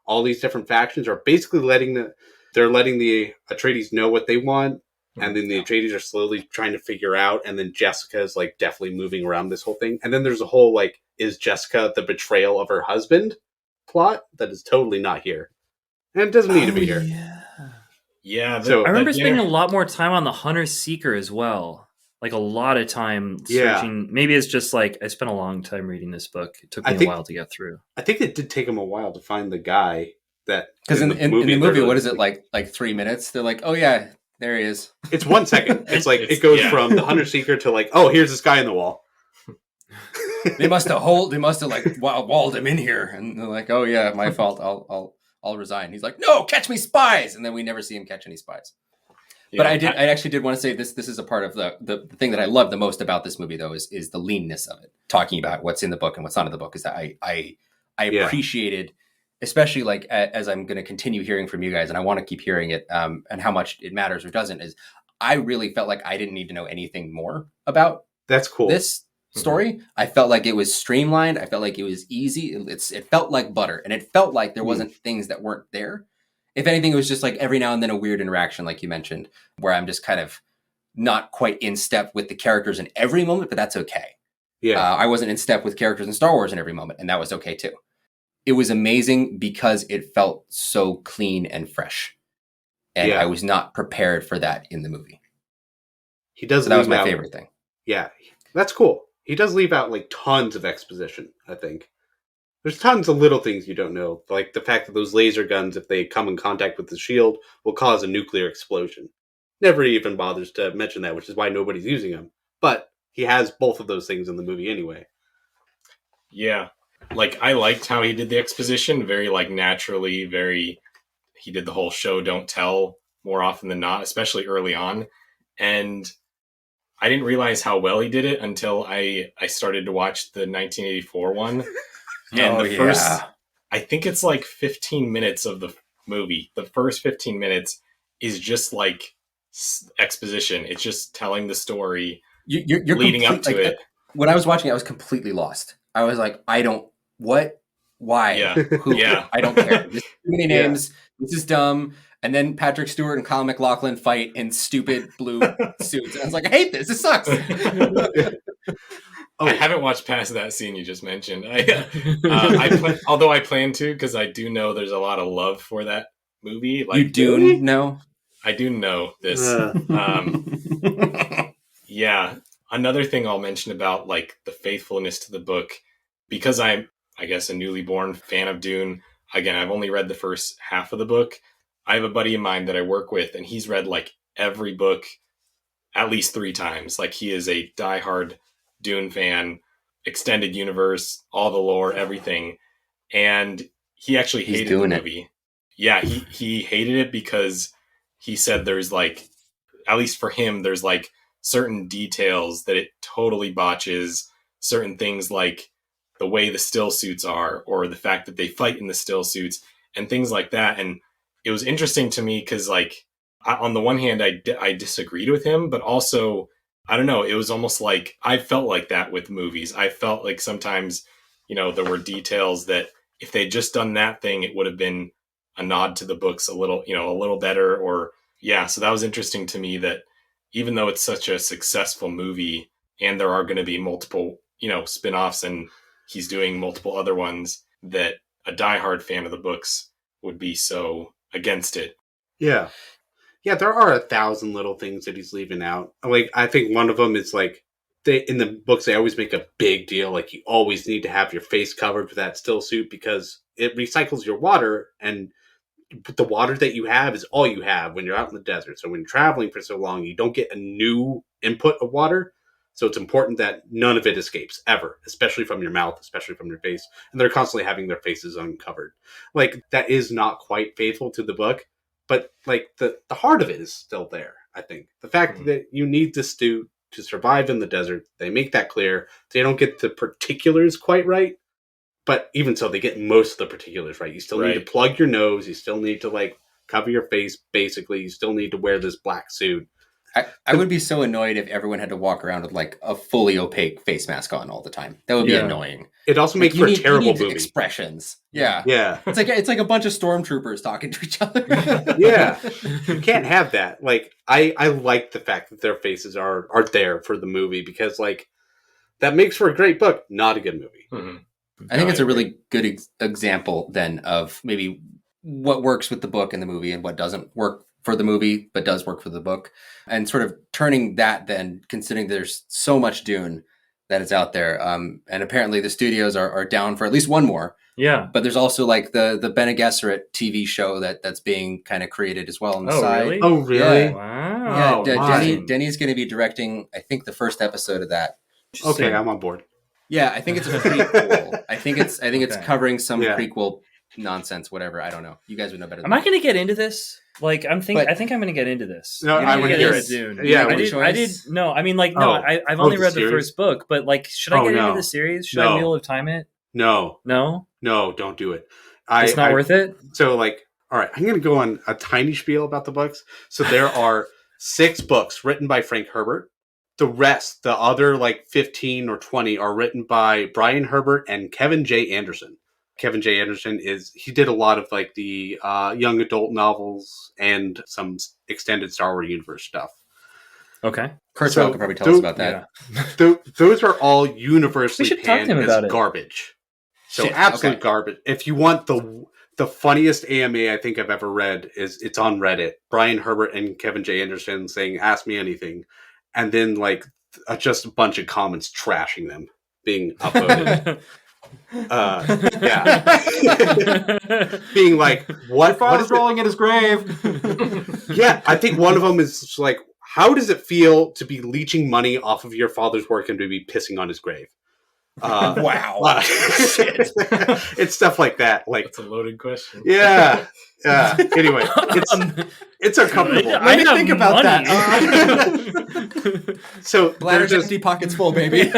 All these different factions are basically letting the Atreides know what they want, and then the Atreides are slowly trying to figure out, and then Jessica is like definitely moving around this whole thing. And then there's a whole like, is Jessica the betrayal of her husband plot that is totally not here. And it doesn't need to be here. Yeah. So I remember spending a lot more time on the Hunter Seeker as well. Like a lot of time searching. Maybe it's just like I spent a long time reading this book. It took me a while to get through. I think it did take him a while to find the guy that Because in the movie, really, what is it like 3 minutes? They're like, oh yeah, there he is. It's 1 second. It's like it goes from the Hunter Seeker to like, oh, here's this guy in the wall. They must have like walled him in here, and they're like, oh yeah, my fault. I'll resign. He's like, no, catch me spies, and then we never see him catch any spies. Yeah, But I actually did want to say this is a part of the thing that I love the most about this movie, though, is the leanness of it. Talking about what's in the book and what's not in the book is that I appreciated, especially like as I'm going to continue hearing from you guys, and I want to keep hearing it, and how much it matters or doesn't. Is I really felt like I didn't need to know anything more about That's cool. this story. I felt like it was streamlined. I felt like it was easy. It felt like butter, and it felt like there wasn't things that weren't there. If anything, it was just like every now and then a weird interaction, like you mentioned, where I'm just kind of not quite in step with the characters in every moment, but that's okay. Yeah. I wasn't in step with characters in Star Wars in every moment, and that was okay too. It was amazing because it felt so clean and fresh, and I was not prepared for that in the movie. He does. So that was my favorite thing. Yeah, that's cool. He does leave out like tons of exposition, I think. There's tons of little things you don't know, like the fact that those laser guns, if they come in contact with the shield, will cause a nuclear explosion. Never even bothers to mention that, which is why nobody's using them. But he has both of those things in the movie anyway. Yeah. Like, I liked how he did the exposition, very, like, naturally, he did the whole show, don't tell more often than not, especially early on. And I didn't realize how well he did it until I started to watch the 1984 one. And first, I think it's like 15 minutes of the movie. The first 15 minutes is just like exposition. It's just telling the story, you're leading up to it. When I was watching it, I was completely lost. I was like, why? Yeah. Who? Yeah. I don't care. There's too many names. This is dumb. And then Patrick Stewart and Kyle MacLachlan fight in stupid blue suits. And I was like, I hate this. It sucks. I haven't watched past that scene you just mentioned. Although I plan to, because I do know there's a lot of love for that movie. Like, you do know? I do know this. Yeah. Another thing I'll mention about like the faithfulness to the book, because I'm, I guess, a newly born fan of Dune, again, I've only read the first half of the book. I have a buddy of mine that I work with, and he's read like every book at least 3 times. Like, he is a diehard Dune fan, extended universe, all the lore, everything. And he actually hated the movie. Yeah, he hated it because he said there's like, at least for him, there's like certain details that it totally botches, certain things like the way the still suits are, or the fact that they fight in the still suits and things like that. And it was interesting to me because, like, on the one hand, I disagreed with him, but also, I don't know, it was almost like I felt like that with movies. I felt like sometimes, you know, there were details that if they'd just done that thing, it would have been a nod to the books a little, you know, a little better. Or, yeah, so that was interesting to me that even though it's such a successful movie and there are going to be multiple, you know, spin-offs and he's doing multiple other ones, that a diehard fan of the books would be so against it. Yeah. Yeah, there are 1,000 little things that he's leaving out. Like, I think one of them is like, in the books, they always make a big deal. Like, you always need to have your face covered with that still suit because it recycles your water, and the water that you have is all you have when you're out in the desert. So when you're traveling for so long, you don't get a new input of water. So it's important that none of it escapes ever, especially from your mouth, especially from your face. And they're constantly having their faces uncovered. Like, that is not quite faithful to the book, but like the heart of it is still there. I think the fact that you need this to survive in the desert, they make that clear. They don't get the particulars quite right, but even so, they get most of the particulars right. You still need to plug your nose. You still need to like cover your face. Basically, you still need to wear this black suit. I would be so annoyed if everyone had to walk around with like a fully opaque face mask on all the time. That would be annoying. It also makes for a terrible movie. Expressions. Yeah. Yeah. It's like a bunch of stormtroopers talking to each other. Yeah. You can't have that. Like, I like the fact that their faces are there for the movie because like that makes for a great book, not a good movie. Mm-hmm. I think it's a really good example then of maybe what works with the book and the movie and what doesn't work for the movie, but does work for the book. And sort of turning that then, considering there's so much Dune that is out there. And apparently the studios are down for at least one more. Yeah. But there's also like the Bene Gesserit TV show that's being kind of created as well on the side. Really? Oh, really? Yeah. Wow. Yeah, Denny's going to be directing, I think, the first episode of that. Okay, I'm on board. Yeah, I think it's a prequel. I think it's covering some prequel nonsense, whatever. I don't know. You guys would know better than Am I going to get into this? Like, I think I'm going to get into this. No, I would hear it. Dune. Yeah, I did. No, I mean, like, no, I've only read the first book, but like, should I get into the series? Should I Wheel of Time it? No, don't do it. It's not worth it. So, like, all right, I'm going to go on a tiny spiel about the books. So there are 6 books written by Frank Herbert. The rest, the other like 15 or 20, are written by Brian Herbert and Kevin J. Anderson. Kevin J. Anderson he did a lot of like the young adult novels and some extended Star Wars universe stuff. Okay. Kurt could probably tell us about that. Yeah. Those are all universally panned as garbage. So absolute garbage. If you want the funniest AMA I think I've ever read it's on Reddit. Brian Herbert and Kevin J. Anderson saying, "Ask me anything." And then like just a bunch of comments trashing them being upvoted. Being like, what is rolling in his grave? Yeah, I think one of them is like, how does it feel to be leeching money off of your father's work and to be pissing on his grave? Wow. Shit. It's stuff like that. Like, that's a loaded question. Yeah. Anyway, it's uncomfortable. Let me think about that. So bladder's empty, pockets full, baby.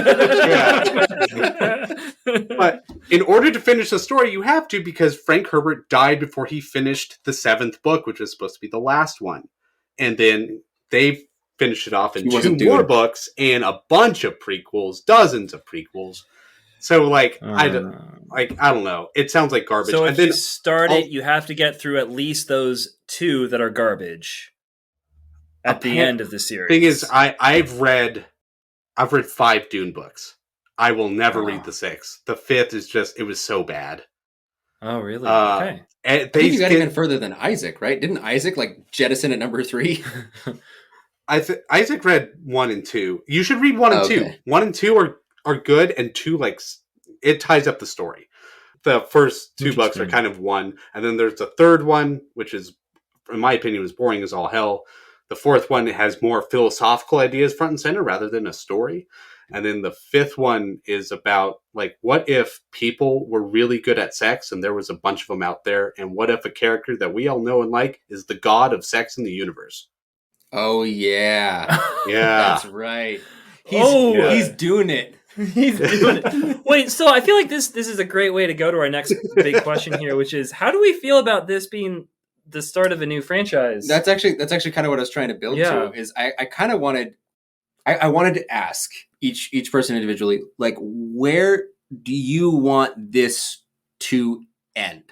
But in order to finish the story, you have to, because Frank Herbert died before he finished the 7th book, which was supposed to be the last one. And then they finished it off in 2 more books and a bunch of prequels, dozens of prequels. So like I don't know. It sounds like garbage. So if you start it, you have to get through at least those 2 that are garbage at the end of the series. Thing is, I've read 5 Dune books. I will never read the 6th. The 5th is just, it was so bad. Oh, really? Okay. I think you got even further than Isaac, right? Didn't Isaac like jettison at number 3? Isaac read 1 and 2. You should read 1 and 2. 1 and 2 are good, and 2 like it ties up the story. the first two books are kind of one, and then there's the third one, which is, in my opinion, was boring as all hell. The fourth one has more philosophical ideas front and center rather than a story. And then the fifth one is about, like, what if people were really good at sex and there was a bunch of them out there? And what if a character that we all know and like is the god of sex in the universe? Oh, yeah. Yeah. That's right. He's doing it. He's doing it. Wait, so I feel like this is a great way to go to our next big question here, which is, how do we feel about this being the start of a new franchise? That's actually kind of what I was trying to build to. Is I kind of wanted to ask each person individually, like, where do you want this to end?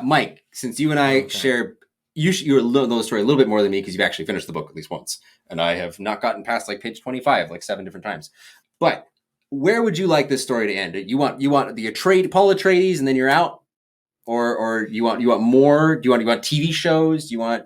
Mike, since you and I share, you know the story a little bit more than me because you've actually finished the book at least once, and I have not gotten past like page 25 like 7 different times. But where would you like this story to end? You want the Paul Atreides and then you're out, or you want more? Do you want TV shows? Do you want?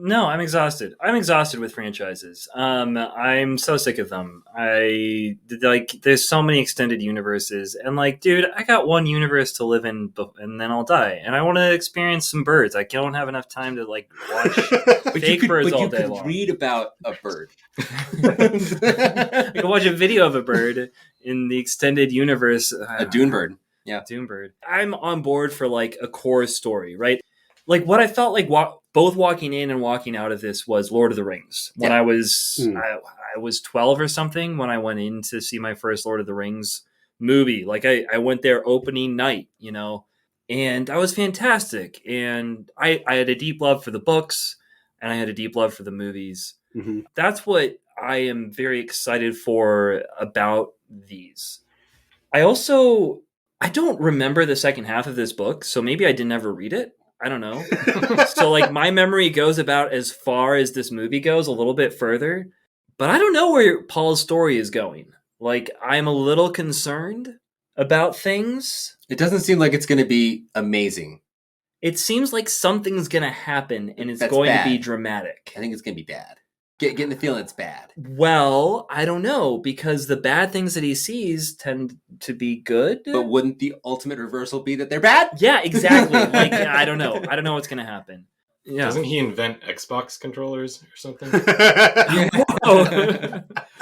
No, I'm exhausted. I'm exhausted with franchises. I'm so sick of them. There's so many extended universes, and like, dude, I got one universe to live in, and then I'll die. And I want to experience some birds. I don't have enough time to like watch fake birds all day long. Read about a bird. I can watch a video of a bird in the extended universe. A Dune bird. Yeah, Dune bird. I'm on board for like a core story, right? Like what I felt like both walking in and walking out of this was Lord of the Rings. When I was I was 12 or something when I went in to see my first Lord of the Rings movie. Like I went there opening night, you know, and I was fantastic. And I had a deep love for the books and I had a deep love for the movies. Mm-hmm. That's what I am very excited for about these. I don't remember the second half of this book, so maybe I didn't ever read it. I don't know. So like my memory goes about as far as this movie goes, a little bit further, but I don't know where Paul's story is going. Like I'm a little concerned about things. It doesn't seem like it's going to be amazing. It seems like something's going to happen and it's going to be dramatic. I think it's going to be bad. Getting the feeling it's bad. Well, I don't know, because the bad things that he sees tend to be good. But wouldn't the ultimate reversal be that they're bad? Yeah, exactly. Like, I don't know. I don't know what's going to happen. Yeah. Doesn't he invent Xbox controllers or something?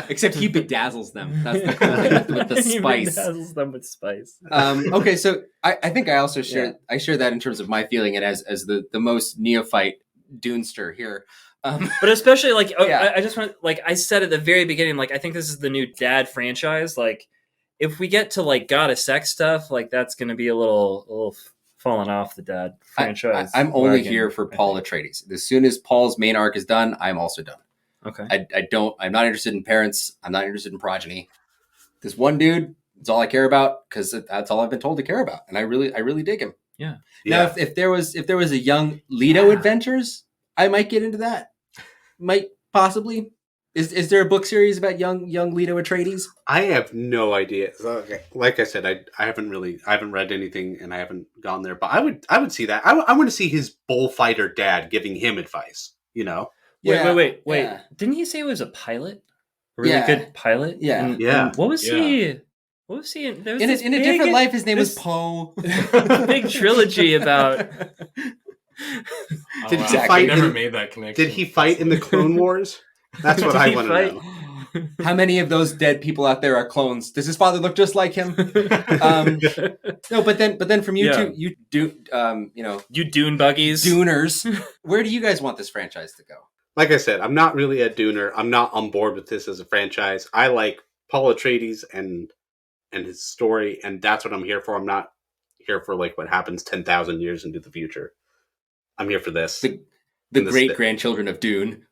Except he bedazzles them. That's the cool thing with the spice. He bedazzles them with spice. Okay, so I think I also share that in terms of my feeling and as the most neophyte Dunester here. But especially like, I just want, like I said at the very beginning, like I think this is the new dad franchise. Like if we get to like God of Sex stuff, like that's going to be a little falling off the dad franchise. I'm only here for Paul Atreides. As soon as Paul's main arc is done, I'm also done. Okay. I'm not interested in parents. I'm not interested in progeny. This one dude, it's all I care about because that's all I've been told to care about. And I really dig him. Yeah. Now, if there was a young Leto adventures, I might get into that. Might possibly. Is there a book series about young Leto Atreides? I have no idea. Okay. Like I said, I haven't read anything and I haven't gone there. But I would see that. I want to see his bullfighter dad giving him advice. You know? Wait. Yeah. Didn't he say he was a pilot? A really good pilot? Yeah. And what was he? What was he in? There was in a different life, his name was Poe. Big trilogy about. Did he fight? I never made that connection. Did he fight in the Clone Wars? That's what I want to know. How many of those dead people out there are clones? Does his father look just like him? No, but then from you two, you Dune buggies, Duners. Where do you guys want this franchise to go? Like I said, I'm not really a Duner. I'm not on board with this as a franchise. I like Paul Atreides and his story, and that's what I'm here for. I'm not here for like what happens 10,000 years into the future. I'm here for this. The great grandchildren of Dune.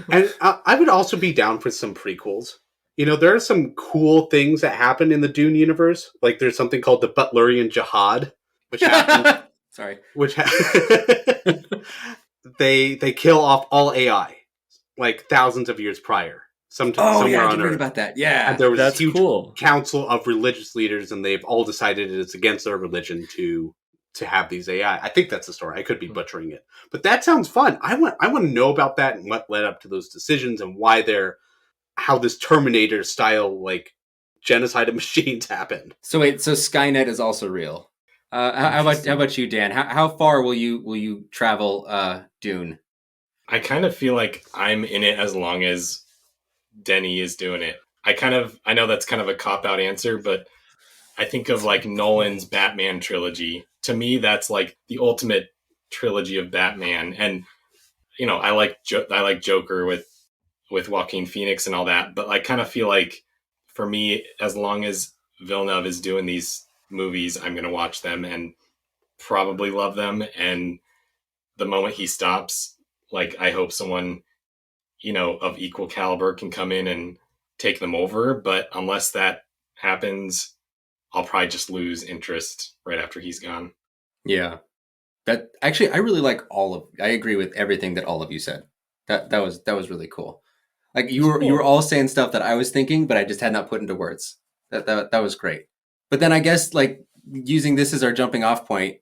And I would also be down for some prequels. You know, there are some cool things that happen in the Dune universe. Like there's something called the Butlerian Jihad, which happened. Sorry. They kill off all AI like thousands of years prior. Somewhere I did read about that. Yeah, and there was that's a huge cool. council of religious leaders, and they've all decided it's against their religion to have these AI. I think that's the story. I could be butchering it, but that sounds fun. I want to know about that and what led up to those decisions and why how this Terminator style like genocidal machines happen. So wait, so Skynet is also real. How about you, Dan? How far will you travel Dune? I kind of feel like I'm in it as long as Denny is doing it. I know that's kind of a cop-out answer, but I think of like Nolan's Batman trilogy. To me, that's like the ultimate trilogy of Batman. And, you know, I like Joker with Joaquin Phoenix and all that, but I kind of feel like for me, as long as Villeneuve is doing these movies, I'm going to watch them and probably love them. And the moment he stops, like, I hope someone, you know, of equal caliber can come in and take them over. But unless that happens, I'll probably just lose interest right after he's gone. Yeah. That actually, I really like I agree with everything that all of you said. That was really cool. Like you were all saying stuff that I was thinking, but I just had not put into words. That was great. But then I guess like using this as our jumping off point,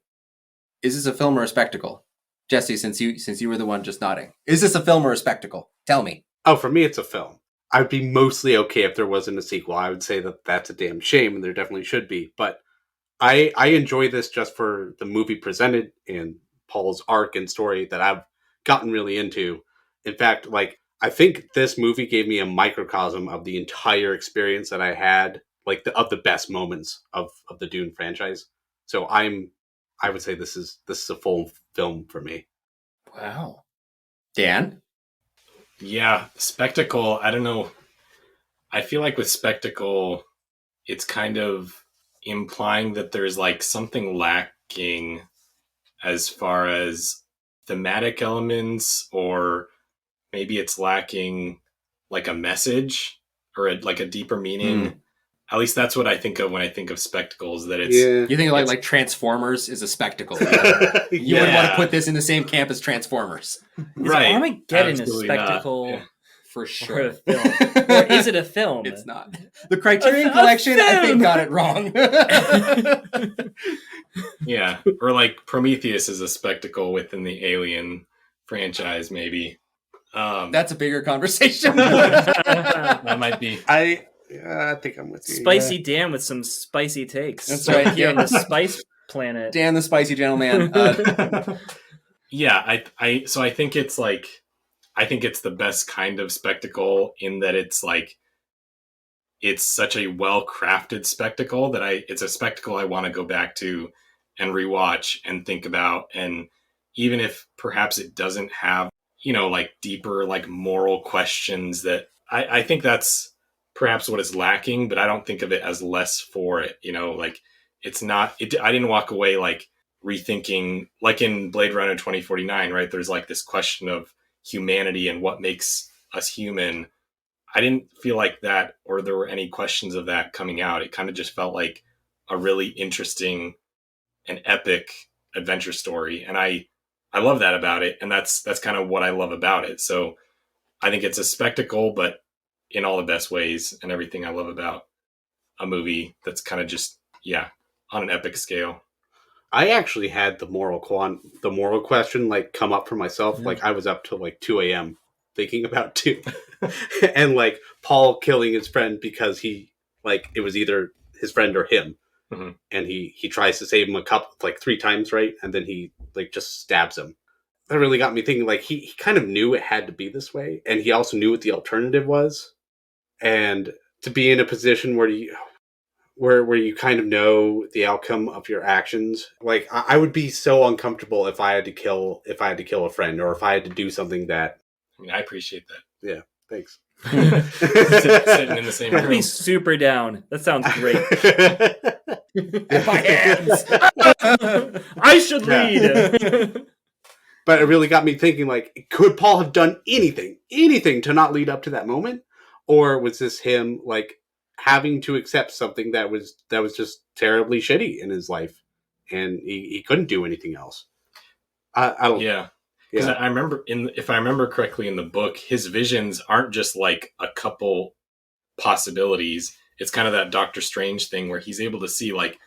is this a film or a spectacle? Jesse, since you were the one just nodding, is this a film or a spectacle? Tell me. Oh, for me, it's a film. I'd be mostly okay if there wasn't a sequel. I would say that that's a damn shame, and there definitely should be. But I enjoy this just for the movie presented and Paul's arc and story that I've gotten really into. In fact, like, I think this movie gave me a microcosm of the entire experience that I had, like of the best moments of the Dune franchise. So I would say this is a full film for me. Wow. Dan? Yeah, spectacle, I don't know. I feel like with spectacle, it's kind of implying that there's like something lacking as far as thematic elements, or maybe it's lacking like a message or like a deeper meaning. At least that's what I think of when I think of spectacles. That it's You think like Transformers is a spectacle? You wouldn't want to put this in the same camp as Transformers, right? Armageddon a spectacle for or sure. a film, or is it a film? It's not. The Criterion Collection, I think, got it wrong. Yeah, or like Prometheus is a spectacle within the Alien franchise, maybe. That's a bigger conversation. That might be. I think I'm with you. Spicy Dan with some spicy takes. That's right. Here on the Spice Planet. Dan the Spicy Gentleman. Yeah, so I think it's like, I think it's the best kind of spectacle in that it's like, it's such a well-crafted spectacle that it's a spectacle I want to go back to and rewatch and think about. And even if perhaps it doesn't have, you know, like deeper, like moral questions, that I think that's perhaps what is lacking, but I don't think of it as less for it. You know, like it's not, I didn't walk away like rethinking, like in Blade Runner 2049, right? There's like this question of humanity and what makes us human. I didn't feel like that, or there were any questions of that coming out. It kind of just felt like a really interesting and epic adventure story. And I love that about it. And that's kind of what I love about it. So I think it's a spectacle, but in all the best ways, and everything I love about a movie that's kind of just, on an epic scale. I actually had the moral question like come up for myself. Yeah. Like I was up till like 2 a.m. thinking about Dune. And like Paul killing his friend because he, like, it was either his friend or him. Mm-hmm. And he tries to save him like 3 times, right? And then he like just stabs him. That really got me thinking, like, he kind of knew it had to be this way. And he also knew what the alternative was. And to be in a position where you kind of know the outcome of your actions, like I would be so uncomfortable if I had to kill a friend, or if I had to do something that. I mean, I appreciate that. Yeah, thanks. Sitting in the same room. I'd be super down. That sounds great. My hands. I should lead. But it really got me thinking, like, could Paul have done anything to not lead up to that moment? Or was this him, like, having to accept something that was just terribly shitty in his life, and he couldn't do anything else? I don't. Yeah, because I remember if I remember correctly in the book, his visions aren't just like a couple possibilities. It's kind of that Doctor Strange thing where he's able to see like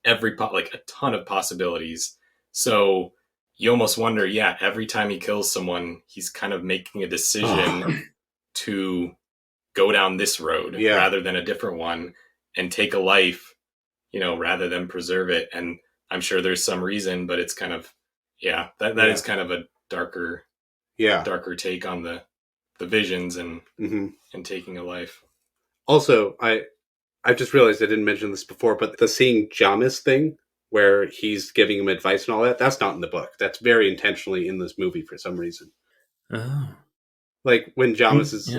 like a ton of possibilities. So you almost wonder, every time he kills someone, he's kind of making a decision to go down this road rather than a different one. and take a life, rather than preserve it. And I'm sure there's some reason, but it's kind of, that is kind of a darker take on the visions and taking a life. Also, I just realized I didn't mention this before, but the seeing Jamis thing where he's giving him advice and all that, that's not in the book. That's very intentionally in this movie for some reason. Oh. Like when Jamis is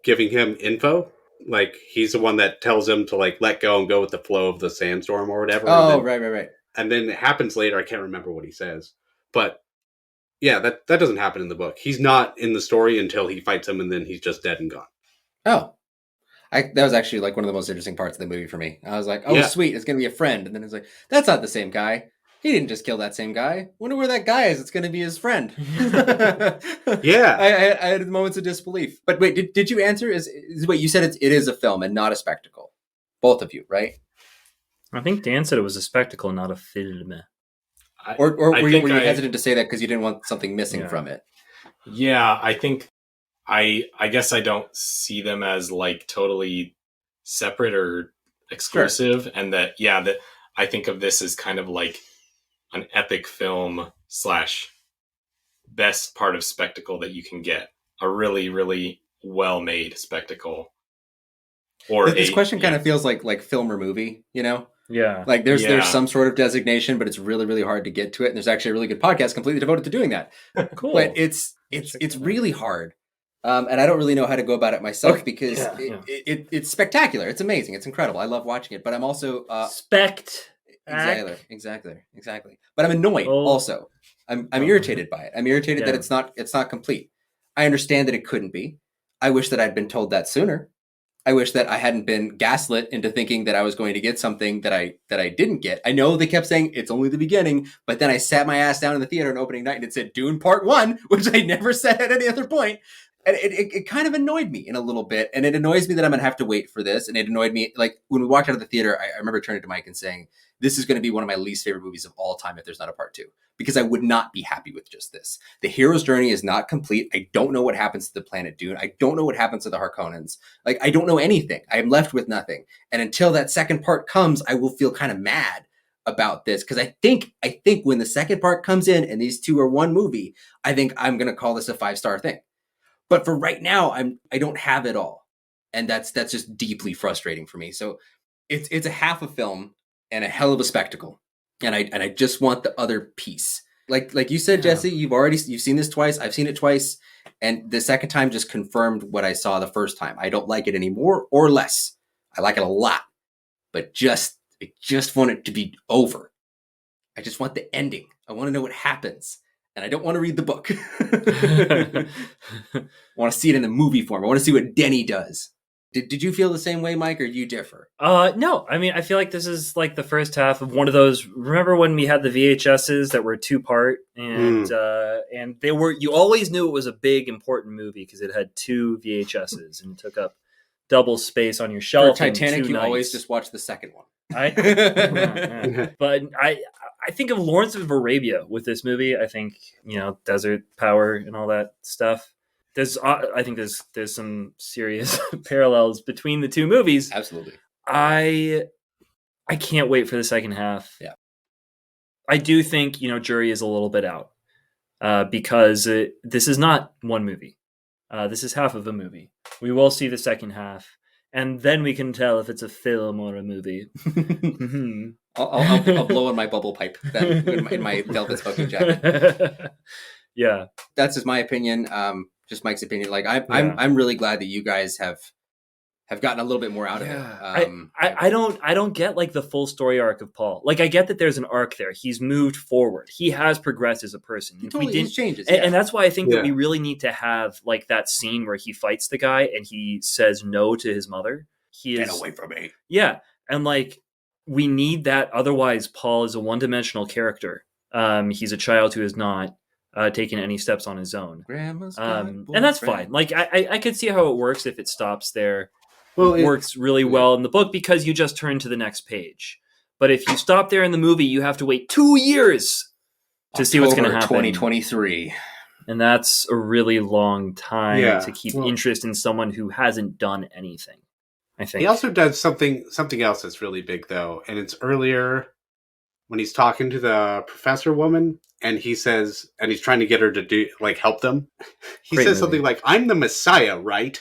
giving him info, like he's the one that tells him to like let go and go with the flow of the sandstorm or whatever. Oh, right. And then it happens later. I can't remember what he says. But yeah, that doesn't happen in the book. He's not in the story until he fights him and then he's just dead and gone. Oh. That was actually like one of the most interesting parts of the movie for me. I was like, oh, sweet, it's going to be a friend. And then it's like, that's not the same guy. He didn't just kill that same guy. Wonder where that guy is. It's going to be his friend. Yeah. I had moments of disbelief. But wait, did you answer? Wait, you said it is a film and not a spectacle. Both of you, right? I think Dan said it was a spectacle, not a film. Or were you hesitant to say that because you didn't want something missing from it? Yeah, I think I guess I don't see them as like totally separate or exclusive. Sure. And that I think of this as kind of like an epic film / best part of spectacle that you can get. A really, really well-made spectacle. Or this question kind of feels like film or movie, Yeah. Like there's some sort of designation, but it's really, really hard to get to it. And there's actually a really good podcast completely devoted to doing that. Cool. But it's really hard. And I don't really know how to go about it myself because it's spectacular. It's amazing. It's incredible. I love watching it, but I'm also Exactly. But I'm annoyed also. I'm irritated by it. I'm irritated that it's not complete. I understand that it couldn't be. I wish that I'd been told that sooner. I wish that I hadn't been gaslit into thinking that I was going to get something that I didn't get. I know they kept saying it's only the beginning, but then I sat my ass down in the theater on opening night and it said Dune Part 1, which I never said at any other point. And it kind of annoyed me in a little bit. And it annoys me that I'm going to have to wait for this. And it annoyed me, like, when we walked out of the theater, I remember turning to Mike and saying, this is going to be one of my least favorite movies of all time if there's not a part 2. Because I would not be happy with just this. The hero's journey is not complete. I don't know what happens to the planet Dune. I don't know what happens to the Harkonnens. Like, I don't know anything. I am left with nothing. And until that second part comes, I will feel kind of mad about this. Because I think when the second part comes in and these two are one movie, I think I'm going to call this a 5-star thing. But for right now, I don't have it all. And that's just deeply frustrating for me. So it's a half a film and a hell of a spectacle. And I just want the other piece. Like you said, Jesse, you've seen this twice. I've seen it twice. And the second time just confirmed what I saw the first time. I don't like it any more or less. I like it a lot. But I just want it to be over. I just want the ending. I want to know what happens. And I don't want to read the book. I want to see it in the movie form. I want to see what Denny does. Did you feel the same way, Mike, or do you differ? No. I mean, I feel like this is like the first half of one of those. Remember when we had the VHSs that were 2-part, and they were. You always knew it was a big, important movie because it had 2 VHSs and took up double space on your shelf. For Titanic, you always just watch the second one. But I think of Lawrence of Arabia with this movie. I think desert power and all that stuff. I think there's some serious parallels between the two movies. Absolutely. I can't wait for the second half. Yeah. I do think jury is a little bit out because this is not one movie. This is half of a movie. We will see the second half. And then we can tell if it's a film or a movie. I'll blow in my bubble pipe in my velvet smoking jacket. Yeah, that's just my opinion. Just Mike's opinion. Like I'm really glad that you guys have gotten a little bit more out of it. I don't get like the full story arc of Paul. Like I get that there's an arc there. He's moved forward. He has progressed as a person. He totally changes. And that's why I think that we really need to have like that scene where he fights the guy and he says no to his mother. Get away from me. Yeah. And like we need that. Otherwise, Paul is a one-dimensional character. He's a child who has not taken any steps on his own. And that's fine. Like I could see how it works if it stops there. Well, it works really well in the book because you just turn to the next page. But if you stop there in the movie, you have to wait 2 years to see what's going to happen. 2023. And that's a really long time to keep interest in someone who hasn't done anything. I think He also does something else that's really big though, and it's earlier when he's talking to the professor woman, and he says, and he's trying to get her to do like help them. He Great says movie. something like, "I'm the Messiah, right?"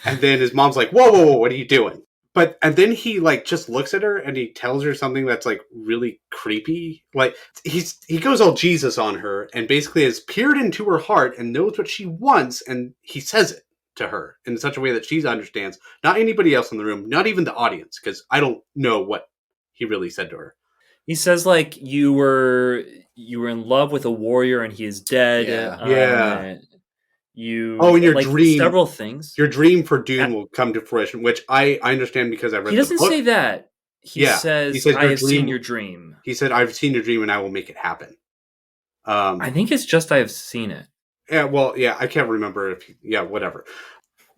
And then his mom's like, "Whoa, whoa, whoa, what are you doing?" And then he like just looks at her and he tells her something that's like really creepy. Like he goes all Jesus on her and basically has peered into her heart and knows what she wants, and he says it to her in such a way that she understands. Not anybody else in the room, not even the audience, because I don't know what he really said to her. He says like you were in love with a warrior and he is dead. Yeah. You in your like dream, several things. Your dream for Dune will come to fruition, which I understand because I read. He doesn't the book. say that. He says I have seen your dream. He said, "I've seen your dream, and I will make it happen." I think it's just I have seen it. Yeah, well, yeah, I can't remember whatever.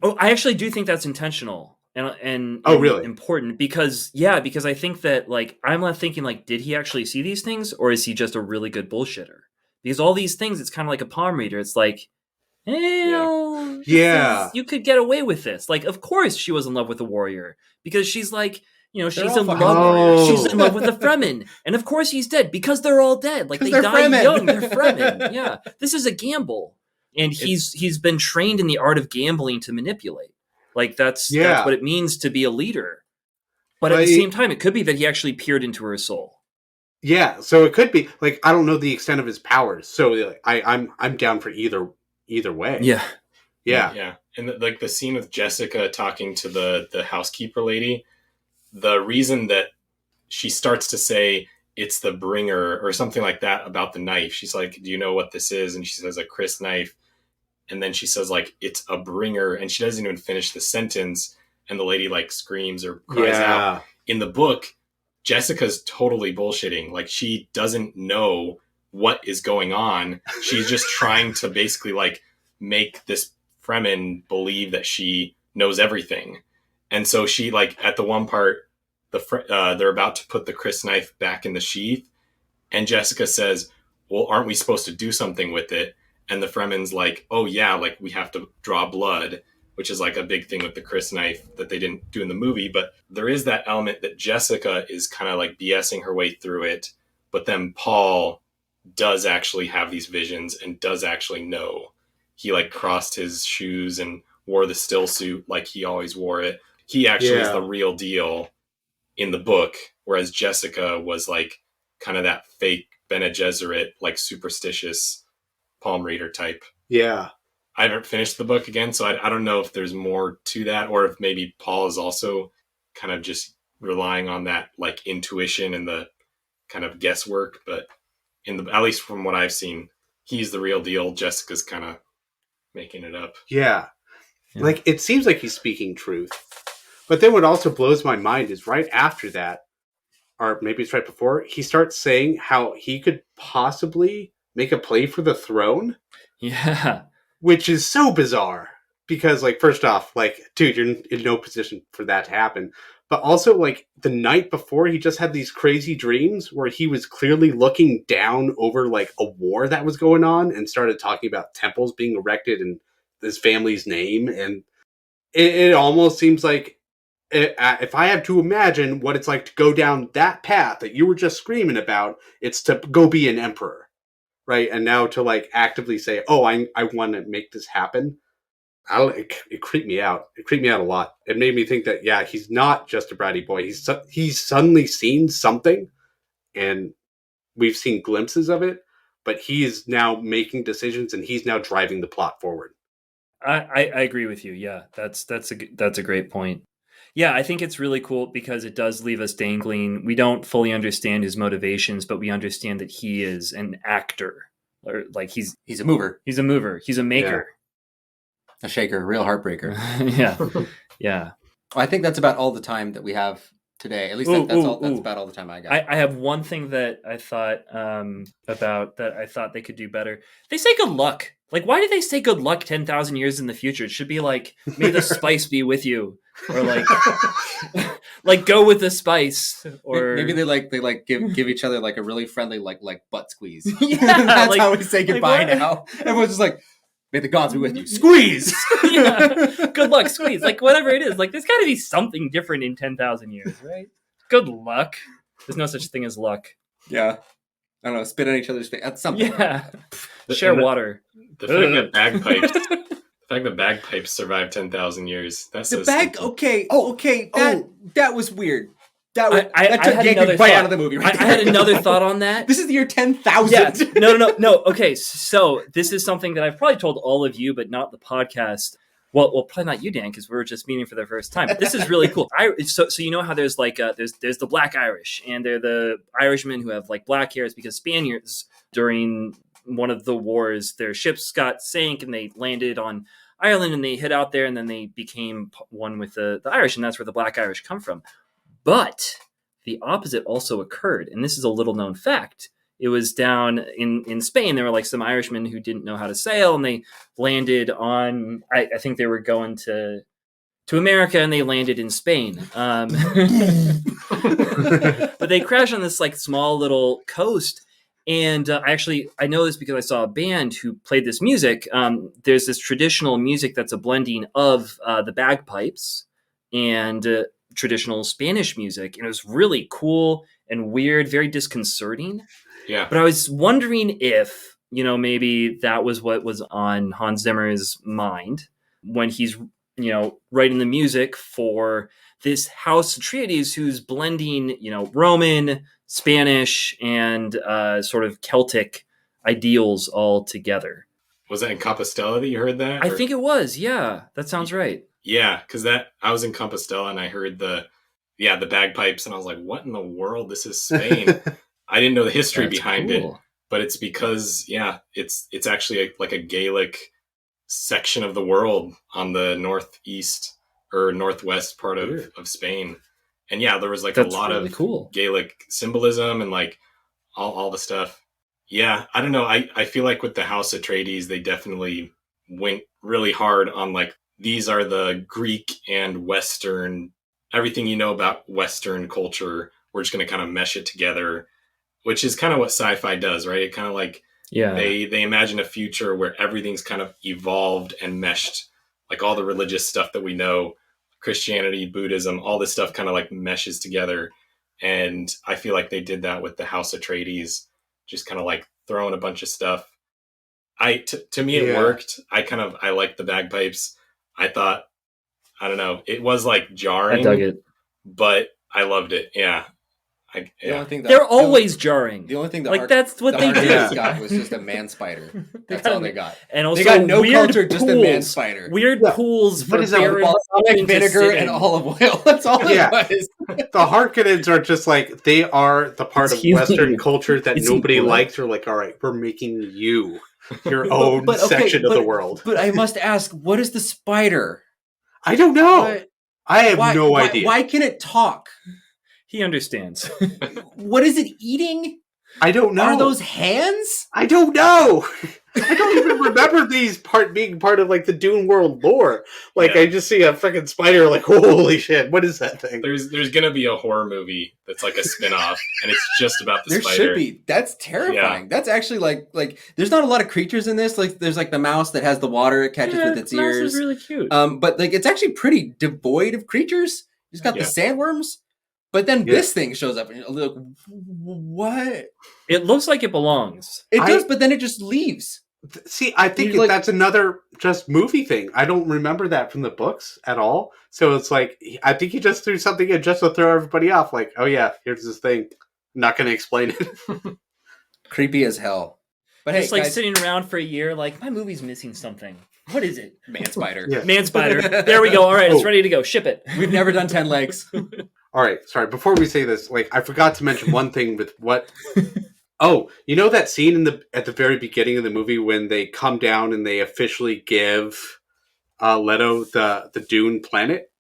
Oh, I actually do think that's intentional and really important because I think that like I'm left thinking like, did he actually see these things or is he just a really good bullshitter? Because all these things, it's kind of like a palm reader. It's like, you could get away with this. Like, of course she was in love with the warrior because she's like, she's in love with the Fremen, and of course he's dead because they're all dead. Like they die Fremen. young. They're Fremen. Yeah, this is a gamble, and he's been trained in the art of gambling to manipulate. Like that's what it means to be a leader. But at the same time, it could be that he actually peered into her soul. Yeah, so it could be like I don't know the extent of his powers, so like, I'm down for either way. Yeah. And the scene with Jessica talking to the housekeeper lady, the reason that she starts to say it's the bringer or something like that about the knife. She's like, "Do you know what this is?" And she says a Chris knife. And then she says like, "It's a bringer." And she doesn't even finish the sentence. And the lady like screams or cries out. In the book, Jessica's totally bullshitting. Like she doesn't know what is going on. She's just trying to basically like make this Fremen believe that she knows everything. And so she like at the one part, they're about to put the Chris knife back in the sheath. And Jessica says, "Well, aren't we supposed to do something with it?" And the Fremen's like, "Oh yeah, like we have to draw blood," which is like a big thing with the Chris knife that they didn't do in the movie. But there is that element that Jessica is kind of like BSing her way through it. But then Paul does actually have these visions and does actually know. He like crossed his shoes and wore the still suit like he always wore it. He actually is the real deal in the book, whereas Jessica was like kind of that fake Bene Gesserit, like superstitious palm reader type. Yeah. I haven't finished the book again, so I don't know if there's more to that or if maybe Paul is also kind of just relying on that like intuition and the kind of guesswork. But at least from what I've seen, he's the real deal. Jessica's kind of making it up. Yeah. Like it seems like he's speaking truth. But then what also blows my mind is right after that, or maybe it's right before, he starts saying how he could possibly make a play for the throne. Yeah. Which is so bizarre. Because, like, first off, like, dude, you're in no position for that to happen. But also, like, the night before, he just had these crazy dreams where he was clearly looking down over, like, a war that was going on and started talking about temples being erected in his family's name. And it almost seems like, if I have to imagine what it's like to go down that path that you were just screaming about, it's to go be an emperor. Right? And now to, like, actively say, "Oh, I want to make this happen." It creeped me out. It creeped me out a lot. It made me think that, yeah, he's not just a bratty boy. He's suddenly seen something, and we've seen glimpses of it, but he is now making decisions, and he's now driving the plot forward. I agree with you. Yeah, that's a great point. Yeah, I think it's really cool because it does leave us dangling. We don't fully understand his motivations, but we understand that he is an actor. Or like he's a mover. He's a mover. He's a maker. Yeah. A shaker, a real heartbreaker. Yeah. Well, I think that's about all the time that we have today. At least that's about all the time I got. I have one thing that I thought about that I thought they could do better. They say good luck. Like, why do they say good luck 10,000 years in the future? It should be like, may the spice be with you. Or like, like go with the spice. Or maybe they give each other like a really friendly like butt squeeze. Yeah, That's like, how we say goodbye now. Everyone's just like, May the gods be with you. Squeeze! Yeah. Good luck, squeeze. Like, whatever it is. Like, there's got to be something different in 10,000 years, right? Good luck. There's no such thing as luck. Yeah. I don't know, spit on each other's face. That's something. Yeah. Share water. The fact that bagpipes survived 10,000 years. That's The so bag. stupid. Okay. That was weird. That took had Jacob another right thought. out of the movie. Right I had another thought on that. This is the year 10,000. Yeah. No. Okay, so this is something that I've probably told all of you, but not the podcast. Well, probably not you, Dan, because we were just meeting for the first time. But this is really cool. So you know how there's like there's the Black Irish, and they're the Irishmen who have like black hairs because Spaniards during one of the wars, their ships got sank and they landed on Ireland and they hid out there, and then they became one with the Irish, and that's where the Black Irish come from. But the opposite also occurred, and this is a little known fact. It was down in Spain. There were like some Irishmen who didn't know how to sail, and they landed on. I think they were going to America, and they landed in Spain. But they crashed on this like small little coast. And I know this because I saw a band who played this music. There's this traditional music that's a blending of the bagpipes and traditional Spanish music, and it was really cool and weird, very disconcerting. Yeah. But I was wondering if, maybe that was what was on Hans Zimmer's mind when he's, writing the music for this House Atreides who's blending, Roman, Spanish, and sort of Celtic ideals all together. Was that in Compostela that you heard that? I think it was. Yeah, that sounds right. Yeah, because I was in Compostela and I heard the bagpipes, and I was like, what in the world? This is Spain. I didn't know the history behind it, but it's because, it's actually like a Gaelic section of the world on the northeast or northwest part of Spain. And yeah, there was like a lot of cool Gaelic symbolism and like all the stuff. Yeah, I don't know. I feel like with the House Atreides, they definitely went really hard on like, these are the Greek and Western, everything you know about Western culture. We're just going to kind of mesh it together, which is kind of what sci-fi does, right? It kind of like, they imagine a future where everything's kind of evolved and meshed, like all the religious stuff that we know, Christianity, Buddhism, all this stuff kind of like meshes together. And I feel like they did that with the House Atreides, just kind of like throwing a bunch of stuff. To me, it worked. I liked the bagpipes. I thought, I don't know, it was like jarring. I dug it, but I loved it. Yeah. They're always jarring. The only thing that's what they did. Got was just a man spider. That's all they got. And also they got no weird culture, pools, just a man spider. Weird pools for balsamic vinegar and olive oil. That's all it was. The Harkonnens are just like, they are the part of Western culture that nobody likes. They're like, all right, we're making you your own section of the world. But I must ask, what is the spider? I don't know. I have no idea. Why can it talk? He understands. What is it eating? I don't know. Are those hands? I don't know. I don't even remember these being part of like the Dune world lore. Like I just see a fucking spider, like holy shit, what is that thing? There's gonna be a horror movie that's like a spin-off, and it's just about the spider. There should be. That's terrifying. Yeah. That's actually like there's not a lot of creatures in this. Like there's like the mouse that has the water it catches with its ears. Mouse is really cute. But like it's actually pretty devoid of creatures. It's got the sandworms. But then this thing shows up and you're like, what? It looks like it belongs. It does, but then it just leaves. See, I think that's another just movie thing. I don't remember that from the books at all. So it's like, I think he just threw something in just to throw everybody off. Like, oh yeah, here's this thing. I'm not going to explain it. Creepy as hell. But just like sitting around for a year, like, my movie's missing something. What is it? Man spider. Man spider. There we go. All right, it's ready to go. Ship it. We've never done 10 legs. All right, sorry. Before we say this, like I forgot to mention one thing with what. Oh, you know that scene at the very beginning of the movie when they come down and they officially give Leto the Dune planet?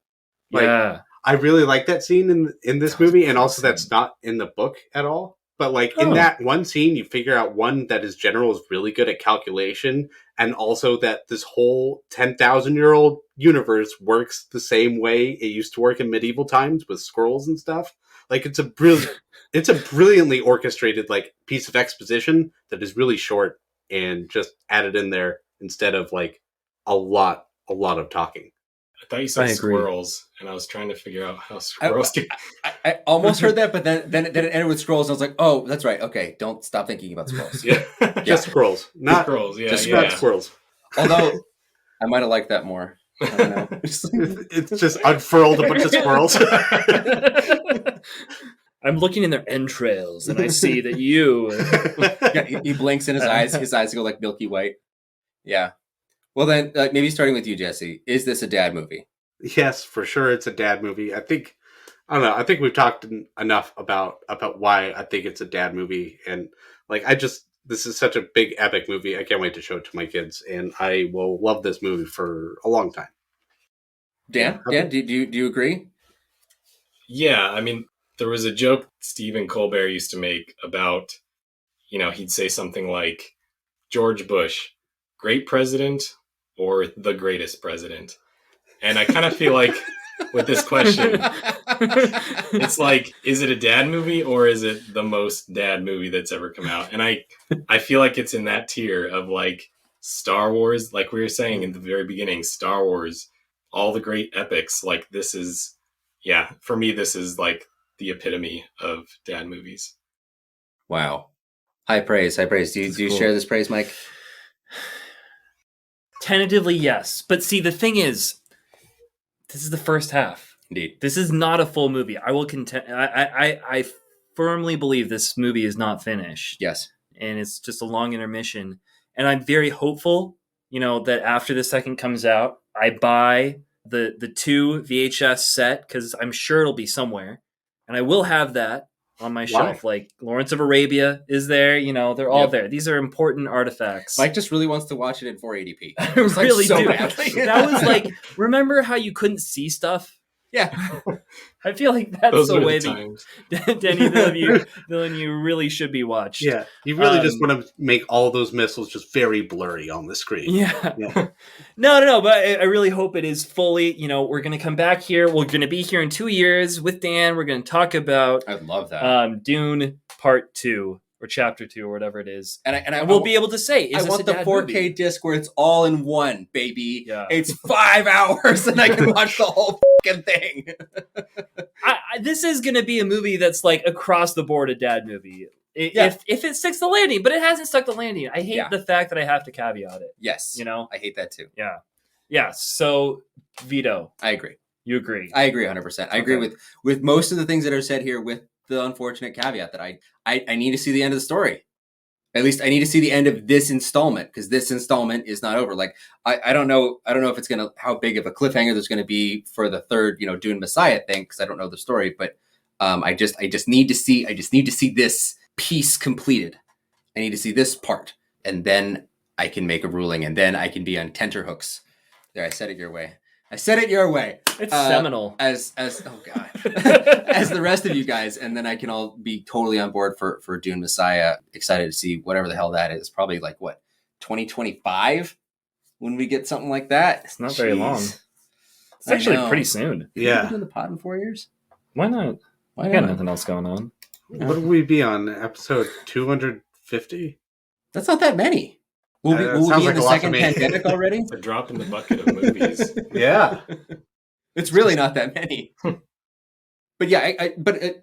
Like, I really like that scene in this movie, and also that's not in the book at all. But like in that one scene, you figure out one that his general is really good at calculation, and also that this whole 10,000-year-old universe works the same way it used to work in medieval times with scrolls and stuff. Like it's a brilliantly orchestrated like piece of exposition that is really short and just added in there instead of like a lot of talking. I thought you said squirrels, and I was trying to figure out how squirrels get. I almost heard that, but then it ended with scrolls. And I was like, oh, that's right. Okay, don't stop thinking about scrolls. Just squirrels, not squirrels. Yeah, just not squirrels. Although I might have liked that more. I don't know. It's just unfurled a bunch of squirrels. I'm looking in their entrails, and I see that you. Yeah, he blinks in his eyes. His eyes go like milky white. Yeah. Well, then maybe starting with you, Jesse. Is this a dad movie? Yes, for sure. It's a dad movie. I think we've talked enough about why I think it's a dad movie, and like this is such a big epic movie. I can't wait to show it to my kids, and I will love this movie for a long time. Dan, do you agree? Yeah, I mean, there was a joke Stephen Colbert used to make about, he'd say something like, George Bush, great president or the greatest president? And I kind of feel like with this question, it's like, is it a dad movie or is it the most dad movie that's ever come out? And I feel like it's in that tier of like Star Wars, like we were saying in the very beginning, Star Wars, all the great epics. Like this is, for me, this is like the epitome of dad movies. Wow. High praise. Do you share this praise, Mike? Tentatively, yes. But see, the thing is, this is the first half. Indeed. This is not a full movie. I will contend. I firmly believe this movie is not finished. Yes. And it's just a long intermission. And I'm very hopeful, that after the second comes out, I buy the 2 VHS set, because I'm sure it'll be somewhere. And I will have that on my shelf. Like Lawrence of Arabia is there, they're all there. These are important artifacts. Mike just really wants to watch it in 480p. I really so do. Badly. That was like, remember how you couldn't see stuff? Yeah. I feel like that's Those the were way times. Danny, Dylan, you really should be watched. Yeah, you really just want to make all those missiles just very blurry on the screen. Yeah. No, but I really hope it is fully, we're going to come back here. We're going to be here in 2 years with Dan. We're going to talk about I'd love that. Dune Part 2 or Chapter 2 or whatever it is. And we'll be able to say, is I this want a the dad 4K movie? disc where it's all in one, baby. Yeah. It's 5 hours and I can watch the whole fucking thing. This is going to be a movie that's like across the board a dad movie. If it sticks the landing, but it hasn't stuck the landing. I hate the fact that I have to caveat it. Yes. I hate that too. Yeah. Yeah. So, Vito. I agree. You agree? I agree 100%. I agree with most of the things that are said here, with the unfortunate caveat that I need to see the end of the story. At least I need to see the end of this installment, because this installment is not over. Like I don't know if it's how big of a cliffhanger there's gonna be for the third, Dune Messiah thing, because I don't know the story, but I just need to see this piece completed. I need to see this part, and then I can make a ruling, and then I can be on tenterhooks. There, I said it your way. It's seminal. As oh god, as the rest of you guys, and then I can all be totally on board for Dune Messiah. Excited to see whatever the hell that is. Probably like 2025 when we get something like that. It's not very long. It's actually pretty soon. Yeah. Can we do the pod in 4 years? Why not? I got nothing else going on. What would we be on, episode 250? That's not that many. Will we be in the second pandemic already? It's a drop in the bucket of movies. Yeah. It's really not that many. But yeah,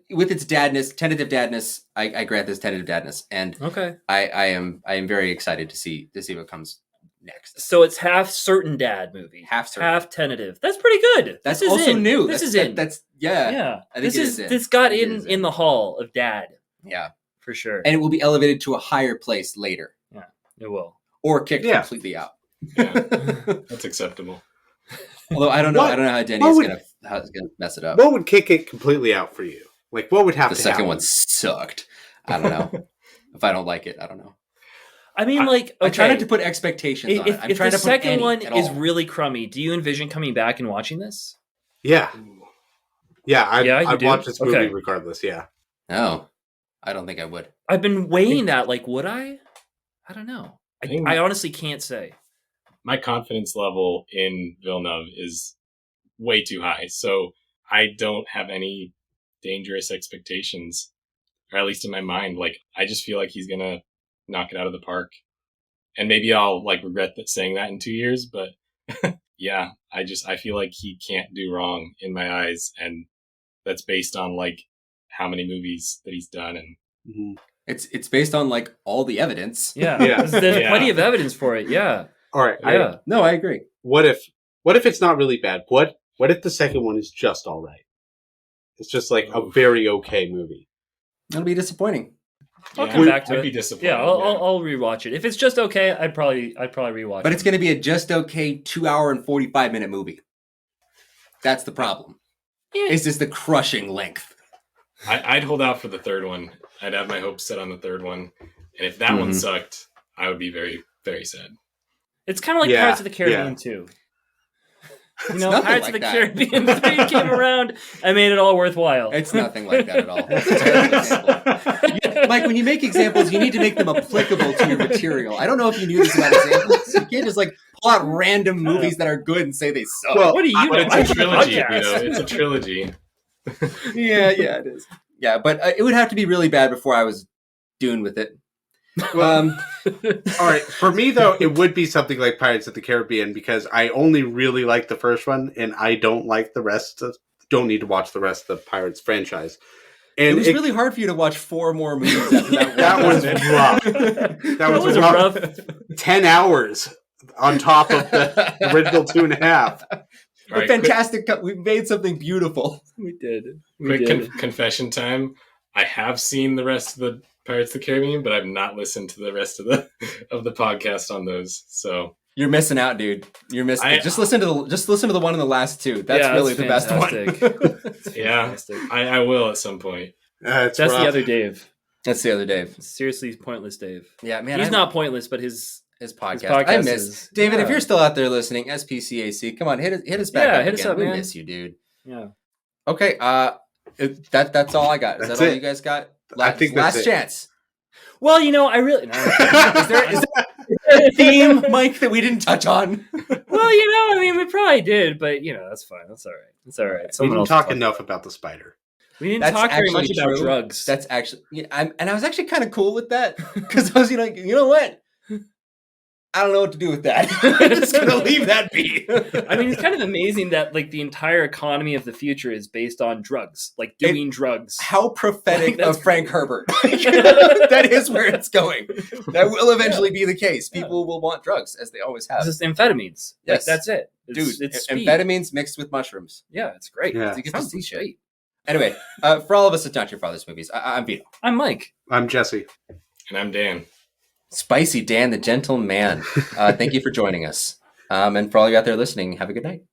with its tentative dadness, I grant this tentative dadness, and okay, I am very excited to see what comes next. So it's half certain dad movie, half tentative. That's pretty good. That's also new. This is in. That's yeah. I think this got in the hall of dad. Yeah, for sure. And it will be elevated to a higher place later. Yeah, it will. Or kicked completely out. Yeah, that's acceptable. Although I don't know how Denny's gonna mess it up. What would kick it completely out for you? Like, what would have to happen? The second one sucked. I don't know. If I don't like it, I don't know. I mean, I try not to put expectations on it. I'm trying to put the second one is really crummy, do you envision coming back and watching this? Yeah. Yeah, I'd watch this movie okay. regardless, yeah. No, I don't think I would. I've been weighing that. Like, would I? I don't know. I honestly can't say. My confidence level in Villeneuve is way too high, so I don't have any dangerous expectations, or at least in my mind. Like, I just feel like he's gonna knock it out of the park. and maybe I'll like regret saying that in 2 years, but yeah, I feel like he can't do wrong in my eyes, and that's based on like how many movies that he's done, and it's based on like all the evidence. Yeah, there's plenty of evidence for it. Yeah. All right. Yeah. No, I agree. What if it's not really bad? What if the second one is just all right? It's just like a very okay movie. It'll be disappointing. I'll come back to I'd it. be disappointed. Yeah, I'll rewatch it. If it's just okay, I'd probably rewatch it. But it's going to be a just okay 2 hour and 45 minute movie. That's the problem. It's just the crushing length. I'd hold out for the third one. I'd have my hopes set on the third one, and if that one sucked, I would be very, very sad. It's kind of like Pirates of the Caribbean 2. You know, Pirates of the Caribbean 3 came around. I made it all worthwhile. It's nothing like that at all. It's a terrible example. Mike, when you make examples, you need to make them applicable to your material. I don't know if you knew this about examples. You can't just like pull out random movies that are good and say they suck. Well, what do you know? It's a trilogy, It's a trilogy. Yeah, it is. Yeah, but it would have to be really bad before I was Dune with it. All right. For me, though, it would be something like Pirates of the Caribbean because I only really like the first one, and I don't like the rest. Don't need to watch the rest of the Pirates franchise. And it was really hard for you to watch 4 more movies after that. That was rough. That was a rough 10 hours on top of the original 2.5. Right, fantastic! We made something beautiful. We did. Confession time. I have seen the rest of the Pirates of the Caribbean, but I've not listened to the rest of the podcast on those. So you're missing out, dude. You're missing. Just listen to the one in the last 2. That's really the best one. Yeah, I will at some point. That's rough. The other Dave. That's the other Dave. Seriously, pointless Dave. Yeah, man. He's not pointless, but his podcast. I miss David. If you're still out there listening, SPCAC, come on, hit us back. Yeah, up hit again. us up, we man. miss you, dude. Yeah. Okay. That's all I got. Is that all you guys got? I think that's last chance. Well, I really. No, is there a theme, Mike, that we didn't touch on? Well, we probably did, but that's fine. That's all right. It's all right. We didn't talk enough about the spider. We didn't talk very much about drugs. That's actually, and I was actually kind of cool with that because I was, you know what? I don't know what to do with that. I'm just going to leave that be. It's kind of amazing that like the entire economy of the future is based on drugs, like doing drugs. How prophetic of Frank Herbert. That is where it's going. That will eventually be the case. People will want drugs, as they always have. It's just amphetamines. Yes. That's it. It's amphetamines mixed with mushrooms. Yeah, it's great. Yeah. You get to see shit. Anyway, for all of us at Not Your Father's Movies, I'm Vito. I'm Mike. I'm Jesse. And I'm Dan. Spicy Dan, the Gentle Man. Thank you for joining us. And for all you out there listening, have a good night.